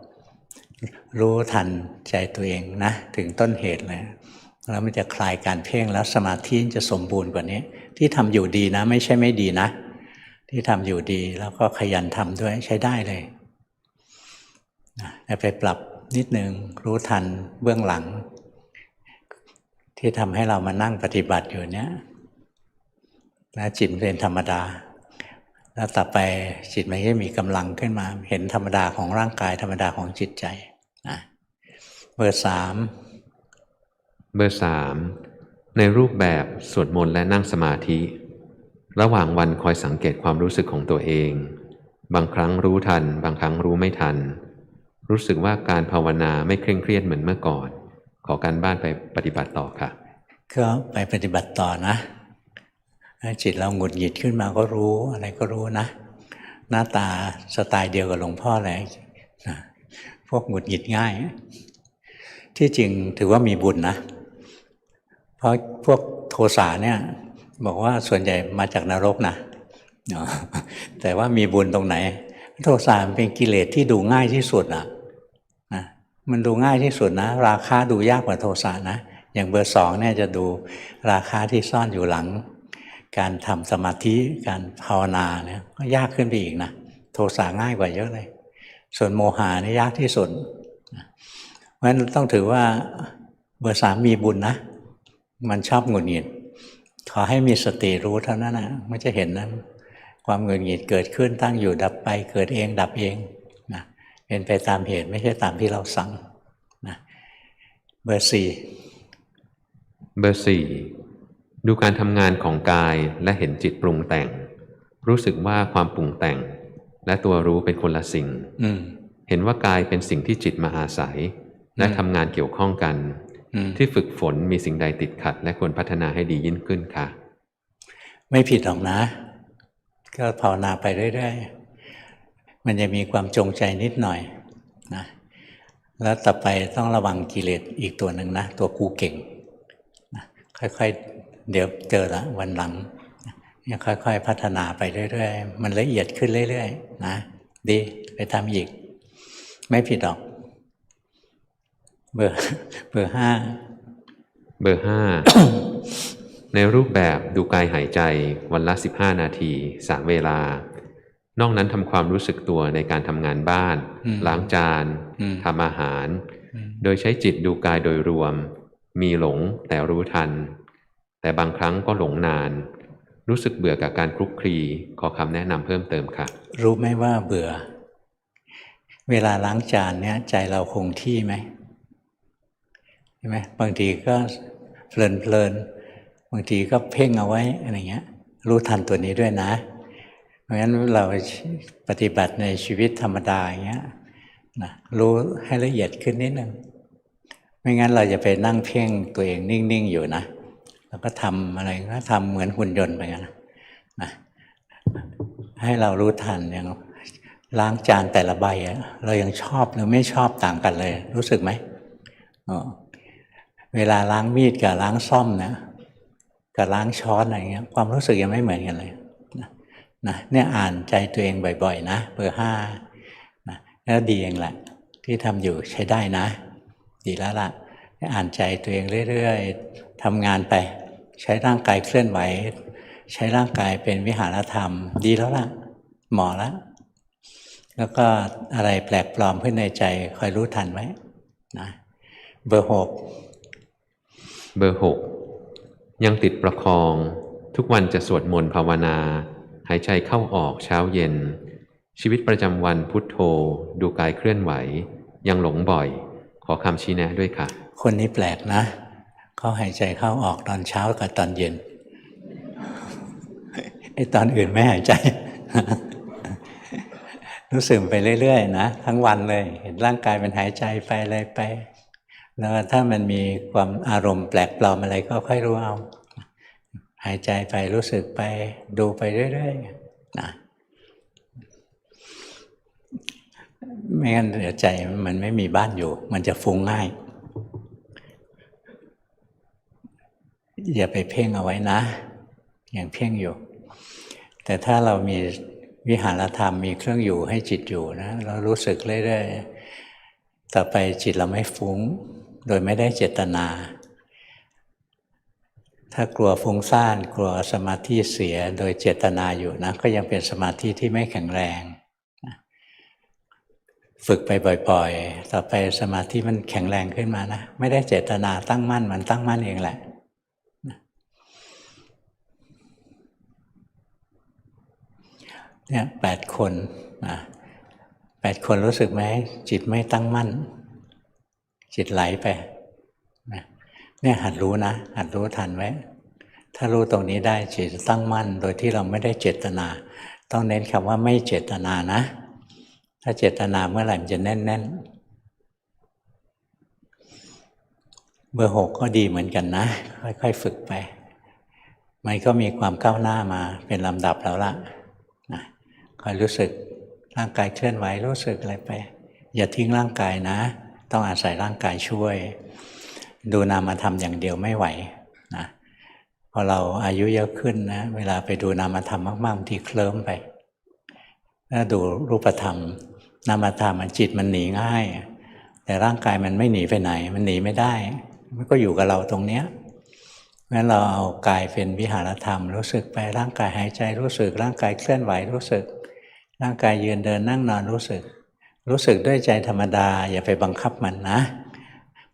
Speaker 1: รู้ทันใจตัวเองนะถึงต้นเหตุเลยแล้วมันจะคลายการเพ่งแล้วสมาธิจะสมบูรณ์กว่านี้ที่ทำอยู่ดีนะไม่ใช่ไม่ดีนะที่ทำอยู่ดีแล้วก็ขยันทำด้วยใช้ได้เลยไปปรับนิดนึงรู้ทันเบื้องหลังที่ทำให้เรามานั่งปฏิบัติอยู่เนี้ยนะจิตเป็นธรรมดาแล้วต่อไปจิตมันจะมีกำลังขึ้นมาเห็นธรรมดาของร่างกายธรรมดาของจิตใจนะเบอร์สาม
Speaker 2: ในรูปแบบสวดมนต์และนั่งสมาธิระหว่างวันคอยสังเกตความรู้สึกของตัวเองบางครั้งรู้ทันบางครั้งรู้ไม่ทันรู้สึกว่าการภาวนาไม่เคร่งเครียดเหมือนเมื่อก่อนขอการบ้านไปปฏิบัติต่อค่ะ
Speaker 1: ก็ไปปฏิบัติต่อนะจิตเราหงุดหงิดขึ้นมาก็รู้อะไรก็รู้นะหน้าตาสไตล์เดียวกับหลวงพ่อเลยนะพวกหงุดหงิดง่ายที่จริงถือว่ามีบุญนะเพราะพวกโทสะเนี่ยบอกว่าส่วนใหญ่มาจากนรกนะแต่ว่ามีบุญตรงไหนโทสะเป็นกิเลสที่ดูง่ายที่สุดนะมันดูง่ายที่สุดนะราคะดูยากกว่าโทสะนะอย่างเบอร์สองเนี่ยจะดูราคะที่ซ่อนอยู่หลังการทำสมาธิการภาวนาเนี่ยก็ยากขึ้นไปอีกนะโทสะง่ายกว่าเยอะเลยส่วนโมหะนี่ยากที่สุดเพราะฉะนั้นต้องถือว่าเบอร์สามมีบุญนะมันชอบหงุดหงิดขอให้มีสติรู้เท่านั้นนะมันจะเห็นนะความหงุดหงิดเกิดขึ้นตั้งอยู่ดับไปเกิดเองดับเองนะเป็นไปตามเหตุไม่ใช่ตามที่เราสั่งนะเบอร์
Speaker 2: สี่ดูการทำงานของกายและเห็นจิตปรุงแต่งรู้สึกว่าความปรุงแต่งและตัวรู้เป็นคนละสิ่งเห็นว่ากายเป็นสิ่งที่จิตมาอาศัยและทำงานเกี่ยวข้องกัน ที่ฝึกฝนมีสิ่งใดติดขัดและควรพัฒนาให้ดียิ่งขึ้นคะ
Speaker 1: ไม่ผิดหรอกนะก็ภาวนาไปเรื่อยๆมันจะมีความจงใจนิดหน่อยนะแล้วต่อไปต้องระวังกิเลสอีกตัวหนึ่งนะตัวกูเก่งนะค่อยๆเดี๋ยวเจอละวันหลังเนี่ยค่อยๆพัฒนาไปเรื่อยๆมันละเอียดขึ้นเรื่อยๆนะดีไปทำอีกไม่ผิดหรอกเบอร์ห้า
Speaker 2: เบอร์ห้า ในรูปแบบดูกายหายใจวันละ15 นาที3 เวลานอกนั้นทำความรู้สึกตัวในการทำงานบ้านล้างจานทำอาหารโดยใช้จิตดูกายโดยรวมมีหลงแต่รู้ทันแต่บางครั้งก็หลงนานรู้สึกเบื่อกับการคลุกคลีขอคำแนะนำเพิ่มเติมค่ะ
Speaker 1: รู้ไหมว่าเบื่อเวลาล้างจานเนี่ยใจเราคงที่ไหมใช่ไหมบางทีก็เพลินบางทีก็เพ่งเอาไว้อะไรเงี้ยรู้ทันตัวนี้ด้วยนะเพราะฉะนั้นเราปฏิบัติในชีวิตธรรมดาอย่างเงี้ยนะรู้ให้ละเอียดขึ้นนิดนึงไม่งั้นเราจะไปนั่งเพ่งตัวเองนิ่งๆอยู่นะแล้วก็ทำอะไรก็ทำเหมือนหุ่นยนต์ไปนะให้เรารู้ทันอย่างล้างจานแต่ละใบเรายังชอบหรือไม่ชอบต่างกันเลยรู้สึกไหมเวลาล้างมีดกับล้างซ่อมนะกับล้างช้อนอะไรเงี้ยความรู้สึกยังไม่เหมือนกันเลยนะเนี่ยอ่านใจตัวเองบ่อยๆนะเบอร์ห้านะแล้วดีเองแหละที่ทำอยู่ใช้ได้นะดีแล้วล่ะอ่านใจตัวเองเรื่อยๆทำงานไปใช้ร่างกายเคลื่อนไหวใช้ร่างกายเป็นวิหารธรรมดีแล้วล่ะเหมาะแล้วแล้วก็อะไรแปลกปลอมขึ้นในใจคอยรู้ทันไว้นะเบอร์หก
Speaker 2: ยังติดประคองทุกวันจะสวดมนต์ภาวนาหายใจเข้าออกเช้าเย็นชีวิตประจำวันพุทโธดูกายเคลื่อนไหวยังหลงบ่อยขอคำชี้แนะด้วยค่ะ
Speaker 1: คนนี้แปลกนะเขาหายใจเข้าออกตอนเช้ากับตอนเย็นไอ้ตอนอื่นไม่หายใจ รู้สึกไปเรื่อยๆนะทั้งวันเลยเห็นร่างกายมันหายใจไปอะไรไปแล้วถ้ามันมีความอารมณ์แปลกปลอมอะไรก็ค่อยรู้เอาหายใจไปรู้สึกไปดูไปเรื่อยๆนะไม่งั้นเดี๋ยวใจมันไม่มีบ้านอยู่มันจะฟุ้งง่ายอย่าไปเพ่งเอาไว้นะอย่างเพ่งอยู่แต่ถ้าเรามีวิหารธรรมมีเครื่องอยู่ให้จิตอยู่นะเรารู้สึกเรื่อยๆต่อไปจิตเราไม่ฟุ้งโดยไม่ได้เจตนาถ้ากลัวฟุ้งซ่านกลัวสมาธิเสียโดยเจตนาอยู่นะก็ยังเป็นสมาธิที่ไม่แข็งแรงฝึกไปบ่อยๆต่อไปสมาธิมันแข็งแรงขึ้นมานะไม่ได้เจตนาตั้งมั่นมันตั้งมั่นเองแหละเนี่ย8 คนนะ8 คนรู้สึกไหมจิตไม่ตั้งมั่นจิตไหลไปเนี่ยหัดรู้นะหัดรู้ทันไว้ถ้ารู้ตรงนี้ได้จิตจะตั้งมั่นโดยที่เราไม่ได้เจตนาต้องเน้นคำว่าไม่เจตนานะถ้าเจตนาเมื่อไหร่มันจะแน่นๆเบอร์6ก็ดีเหมือนกันนะค่อยๆฝึกไปมันก็มีความก้าวหน้ามาเป็นลำดับแล้วล่ะนะคอยรู้สึกร่างกายเคลื่อนไหวรู้สึกอะไรไปอย่าทิ้งร่างกายนะต้องอาศัยร่างกายช่วยดูนามธรรมอย่างเดียวไม่ไหวนะพอเราอายุเยอะขึ้นนะเวลาไปดูนามธรรมมากๆบางทีเคลิ้มไปถ้าดูรูปธรรมนามธรรมจิตมันหนีง่ายแต่ร่างกายมันไม่หนีไปไหนมันหนีไม่ได้มันก็อยู่กับเราตรงเนี้ยงั้นเราเอากายเป็นวิหารธรรมรู้สึกไปร่างกายหายใจรู้สึกร่างกายเคลื่อนไหวรู้สึกร่างกายยืนเดินนั่งนอนรู้สึกด้วยใจธรรมดาอย่าไปบังคับมันนะ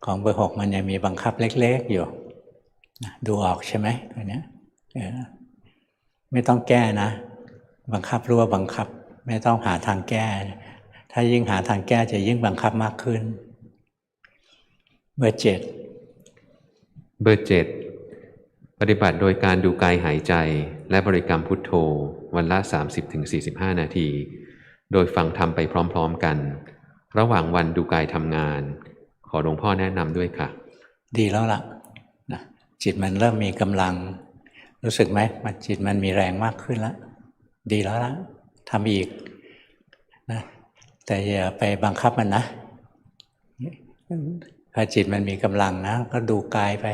Speaker 1: ของเบอร์6มันยังมีบังคับเล็กๆอยู่ดูออกใช่ไหมตัวเนี้ยไม่ต้องแก้นะบังคับรู้ว่าบังคับไม่ต้องหาทางแก้ถ้ายิ่งหาทางแก้จะยิ่งบังคับมากขึ้นเบอร์7
Speaker 2: ปฏิบัติโดยการดูกายหายใจและบริกรรมพุทโธวันละ 30-45 นาทีโดยฟังธรรมไปพร้อมๆกันระหว่างวันดูกายทำงานขอหลวงพ่อแนะนำด้วยค่ะ
Speaker 1: ดีแล้วล่ะนะจิตมันเริ่มมีกำลังรู้สึกไหมมันจิตมันมีแรงมากขึ้นแล้วดีแล้วล่ะทำอีกนะแต่อย่าไปบังคับมันนะพอจิตมันมีกำลังนะก็ดูกายไป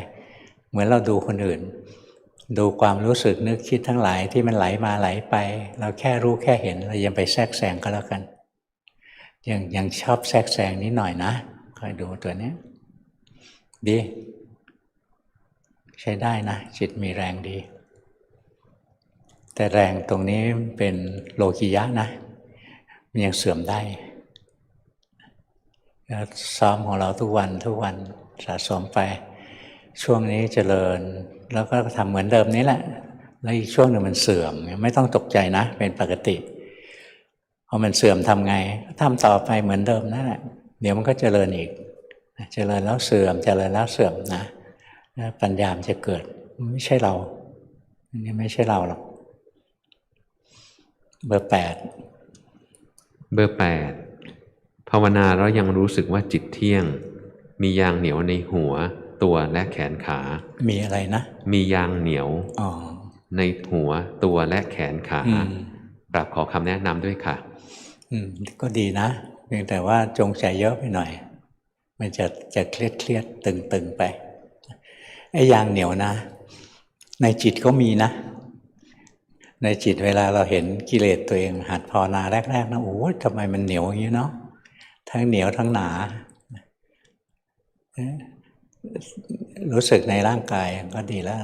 Speaker 1: เหมือนเราดูคนอื่นดูความรู้สึกนึกคิดทั้งหลายที่มันไหลมาไหลไปเราแค่รู้แค่เห็นเรายังไปแทรกแซงก็แล้วกันยังชอบแทรกแซงนิดหน่อยนะคอยดูตัวนี้ดีใช้ได้นะจิตมีแรงดีแต่แรงตรงนี้เป็นโลกิยะนะมันยังเสื่อมได้ซ้อมของเราทุกวันสะสมไปช่วงนี้เจริญแล้วก็ทำเหมือนเดิมนี้แหละแล้วอีกช่วงหนึ่งมันเสื่อมไม่ต้องตกใจนะเป็นปกติพอมันเสื่อมทำไงทำต่อไปเหมือนเดิมนั่นแหละเดี๋ยวมันก็เจริญอีกเจริญแล้วเสื่อมเจริญแล้วเสื่อมนะปัญญามจะเกิดไม่ใช่เราอันนี้ไม่ใช่เราหรอกเบอร์ 8
Speaker 2: เบอร์ 8ภาวนาแล้วยังรู้สึกว่าจิตเที่ยงมียางเหนียวในหัวตัวและแขนขา
Speaker 1: มีอะไรนะ
Speaker 2: มียางเหนียวในหัวตัวและแขนขากราบขอคำแนะนำด้วยค่ะ
Speaker 1: ก็ดีนะเพียงแต่ว่าจงใจเยอะไปหน่อยมันจะเครียดตึงไปไอ้ยางเหนียวนะในจิตก็มีนะในจิตเวลาเราเห็นกิเลสตัวเองหัดภาวนาแรกๆนะโอ้ยทำไมมันเหนียวอย่างนี้เนาะทั้งเหนียวทั้งหนารู้สึกในร่างกายก็ดีแล้ว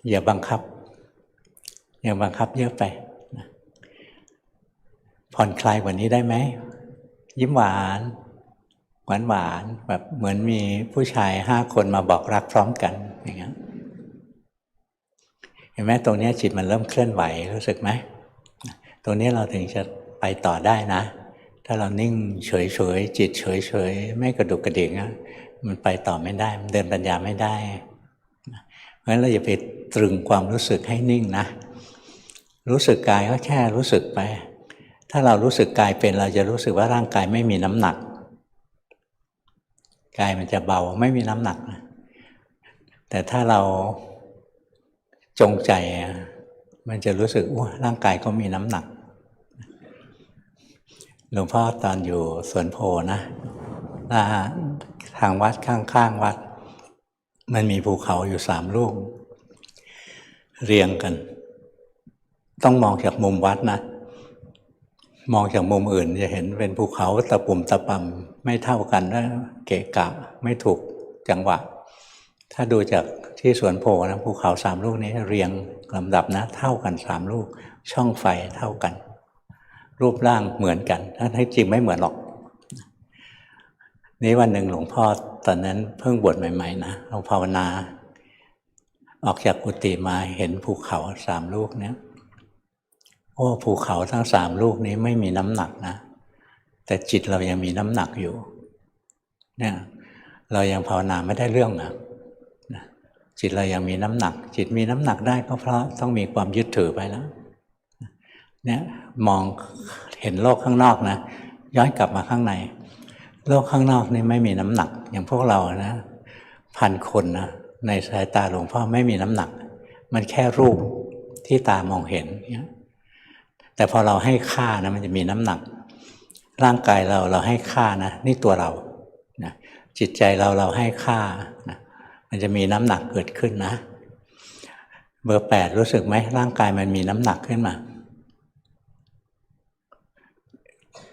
Speaker 1: อย่าบังคับเยอะไปผ่อนคลายกว่านี้ได้ไหมยิ้มหวานแบบเหมือนมีผู้ชาย5 คนมาบอกรักพร้อมกันอย่างเงี้ยเห็นไหมตรงนี้จิตมันเริ่มเคลื่อนไหวรู้สึกไหมตรงนี้เราถึงจะไปต่อได้นะถ้าเรานิ่งเฉยจิตเฉยไม่กระดุกกระดิกนะมันไปต่อไม่ได้มันเดินปัญญาไม่ได้เพราะฉะนั้นเราอย่าไปตรึงความรู้สึกให้นิ่งนะรู้สึกกายก็แค่รู้สึกไปถ้าเรารู้สึกกายเป็นเราจะรู้สึกว่าร่างกายไม่มีน้ำหนักกายมันจะเบาไม่มีน้ำหนักนะแต่ถ้าเราจงใจมันจะรู้สึกร่างกายก็มีน้ำหนักหลวงพ่อตอนอยู่สวนโพนะทางวัดข้างวัดมันมีภูเขาอยู่3 ลูกเรียงกันต้องมองจากมุมวัดนะมองจากมุมอื่นจะเห็นเป็นภูเขาตะปุ่มตะปำไม่เท่ากันนะเกะกะไม่ถูกจังหวะถ้าดูจากที่สวนโพนะภูเขา3 ลูกนี้เรียงลำดับนะเท่ากัน3 ลูกช่องไฟเท่ากันรูปร่างเหมือนกันถ้าให้จริงไม่เหมือนหรอกนี้วันหนึ่งหลวงพ่อตอนนั้นเพิ่งบวชใหม่ๆนะเราภาวนาออกจากกุฏิมาเห็นภูเขา3 ลูกเนี้ยภูเขาทั้ง3 ลูกนี้ไม่มีน้ำหนักนะแต่จิตเรายังมีน้ำหนักอยู่เนี่ยเรายังภาวนาไม่ได้เรื่องนะจิตเรายังมีน้ำหนักจิตมีน้ำหนักได้ก็เพราะต้องมีความยึดถือไปแล้วเนี่ยมองเห็นโลกข้างนอกนะย้อนกลับมาข้างในโลกข้างนอกนี่ไม่มีน้ำหนักอย่างพวกเรานะ1,000 คนนะในสายตาหลวงพ่อไม่มีน้ำหนักมันแค่รูปที่ตามองเห็นเนี่ยแต่พอเราให้ค่านะมันจะมีน้ำหนักร่างกายเราให้ค่านะนี่ตัวเรานะจิตใจเราให้ค่านะมันจะมีน้ำหนักเกิดขึ้นนะเบอร์ 8รู้สึกไหมร่างกายมันมีน้ำหนักขึ้นมา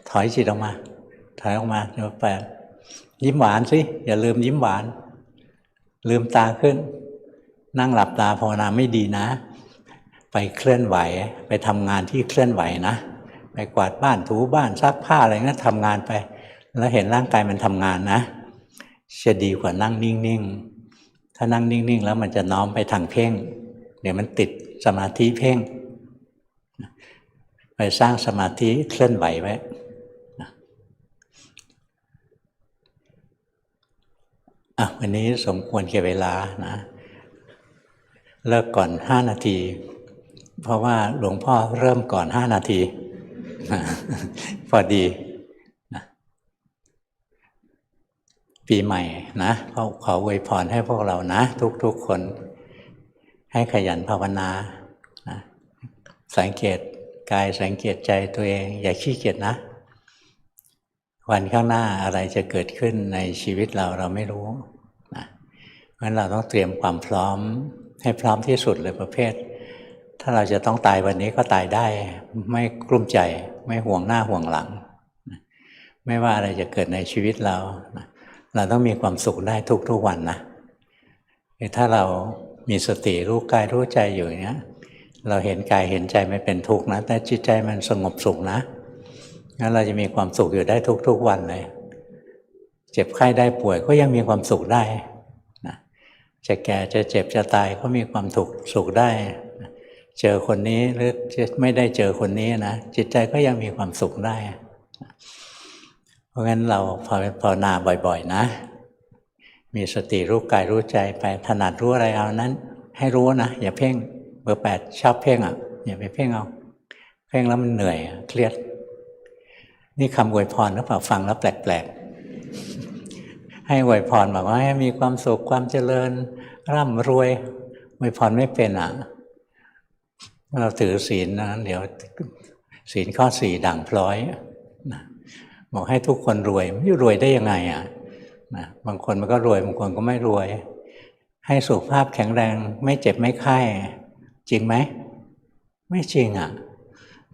Speaker 1: ถอยจิตออกมาเบอร์ 8ยิ้มหวานสิอย่าลืมยิ้มหวานลืมตาขึ้นนั่งหลับตาภาวนาไม่ดีนะไปเคลื่อนไหวไปทำงานที่เคลื่อนไหวนะไปกวาดบ้านถูบ้านซักผ้าอะไรงั้นทำงานไปแล้วเห็นร่างกายมันทำงานนะจะดีกว่านั่งนิ่งๆถ้านั่งนิ่งๆแล้วมันจะน้อมไปทางเพ่งเดี๋ยวมันติดสมาธิเพ่งไปสร้างสมาธิเคลื่อนไหวไว้วันนี้สมควรแก่เวลานะเลิกก่อน5 นาทีเพราะว่าหลวงพ่อเริ่มก่อน5 นาทีพอดีนะ ปีใหม่นะขออวยพรให้พวกเรานะทุกๆคนให้ขยันภาวนานะสังเกตกายสังเกตใจตัวเองอย่าขี้เกียจนะวันข้างหน้าอะไรจะเกิดขึ้นในชีวิตเราไม่รู้นะเพราะฉะนั้นเราต้องเตรียมความพร้อมให้พร้อมที่สุดเลยประเภทถ้าเราจะต้องตายวันนี้ก็ตายได้ไม่กลุ้มใจไม่ห่วงหน้าห่วงหลังไม่ว่าอะไรจะเกิดในชีวิตเราต้องมีความสุขได้ทุกวันนะถ้าเรามีสติรู้กายรู้ใจอยู่อย่างนี้เราเห็นกายเห็นใจไม่เป็นทุกข์นะแต่จิตใจมันสงบสุขนะงั้นเราจะมีความสุขอยู่ได้ทุกวันเลยเจ็บไข้ได้ป่วยก็ยังมีความสุขได้นะจะแก่จะเจ็บจะตายก็มีความสุขได้เจอคนนี้หรือไม่ได้เจอคนนี้นะจิตใจก็ยังมีความสุขได้เพราะงั้นเราภาวนาบ่อยๆนะมีสติรู้กายรู้ใจไปถนัดรู้อะไรเอานั้นให้รู้นะอย่าเพ่งเบอร์ 8ชอบเพ่งอ่ะอย่าไปเพ่งเอาเพ่งแล้วมันเหนื่อยเครียดนี่คำอวยพรหรือเปล่าฟังแล้วแปลกๆให้อวยพรบอกว่าให้มีความสุขความเจริญร่ำรวยอวยพรไม่เป็นอ่ะเราถือศีลนะเดี๋ยวศีลข้อ 4ด่างพร้อยนะบอกให้ทุกคนรวยไม่รวยได้ยังไงอ่ะนะบางคนมันก็รวยบางคนก็ไม่รวยให้สุขภาพแข็งแรงไม่เจ็บไม่ไข้จริงไหมไม่จริงอ่ะ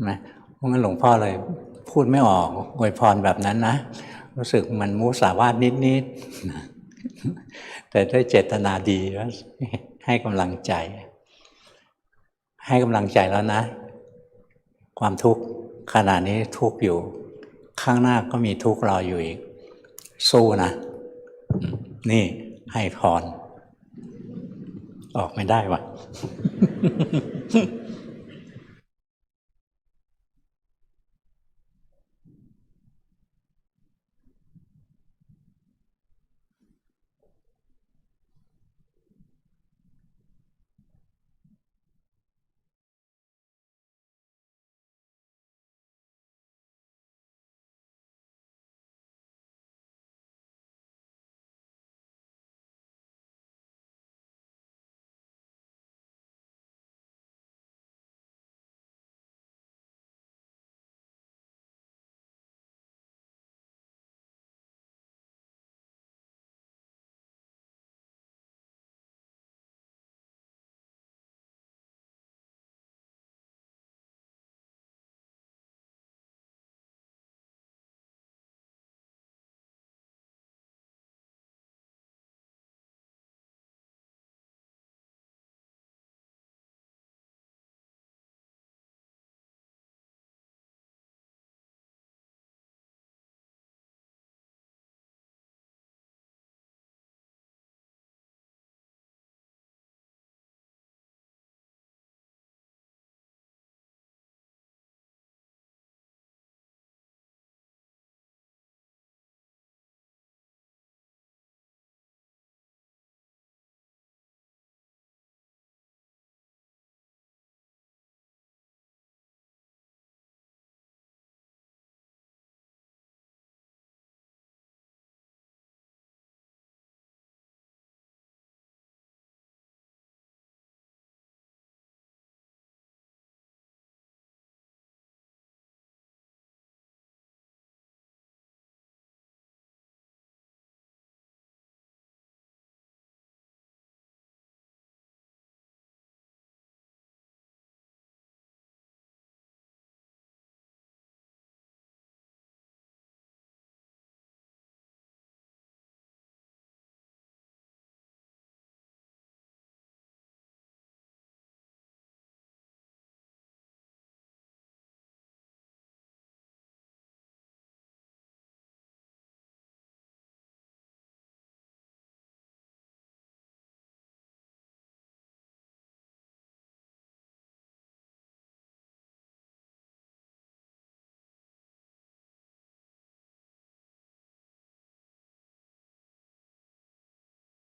Speaker 1: นะเพราะงั้นหลวงพ่อเลยพูดไม่ออกอวยพรแบบนั้นนะรู้สึกมันมุสาวาทนิดๆนะแต่ด้วยเจตนาดีว่าให้กำลังใจให้กำลังใจแล้วนะความทุกข์ขณะนี้ทุกข์อยู่ข้างหน้าก็มีทุกข์รออยู่อีกสู้นะนี่ให้พรออกไม่ได้วะ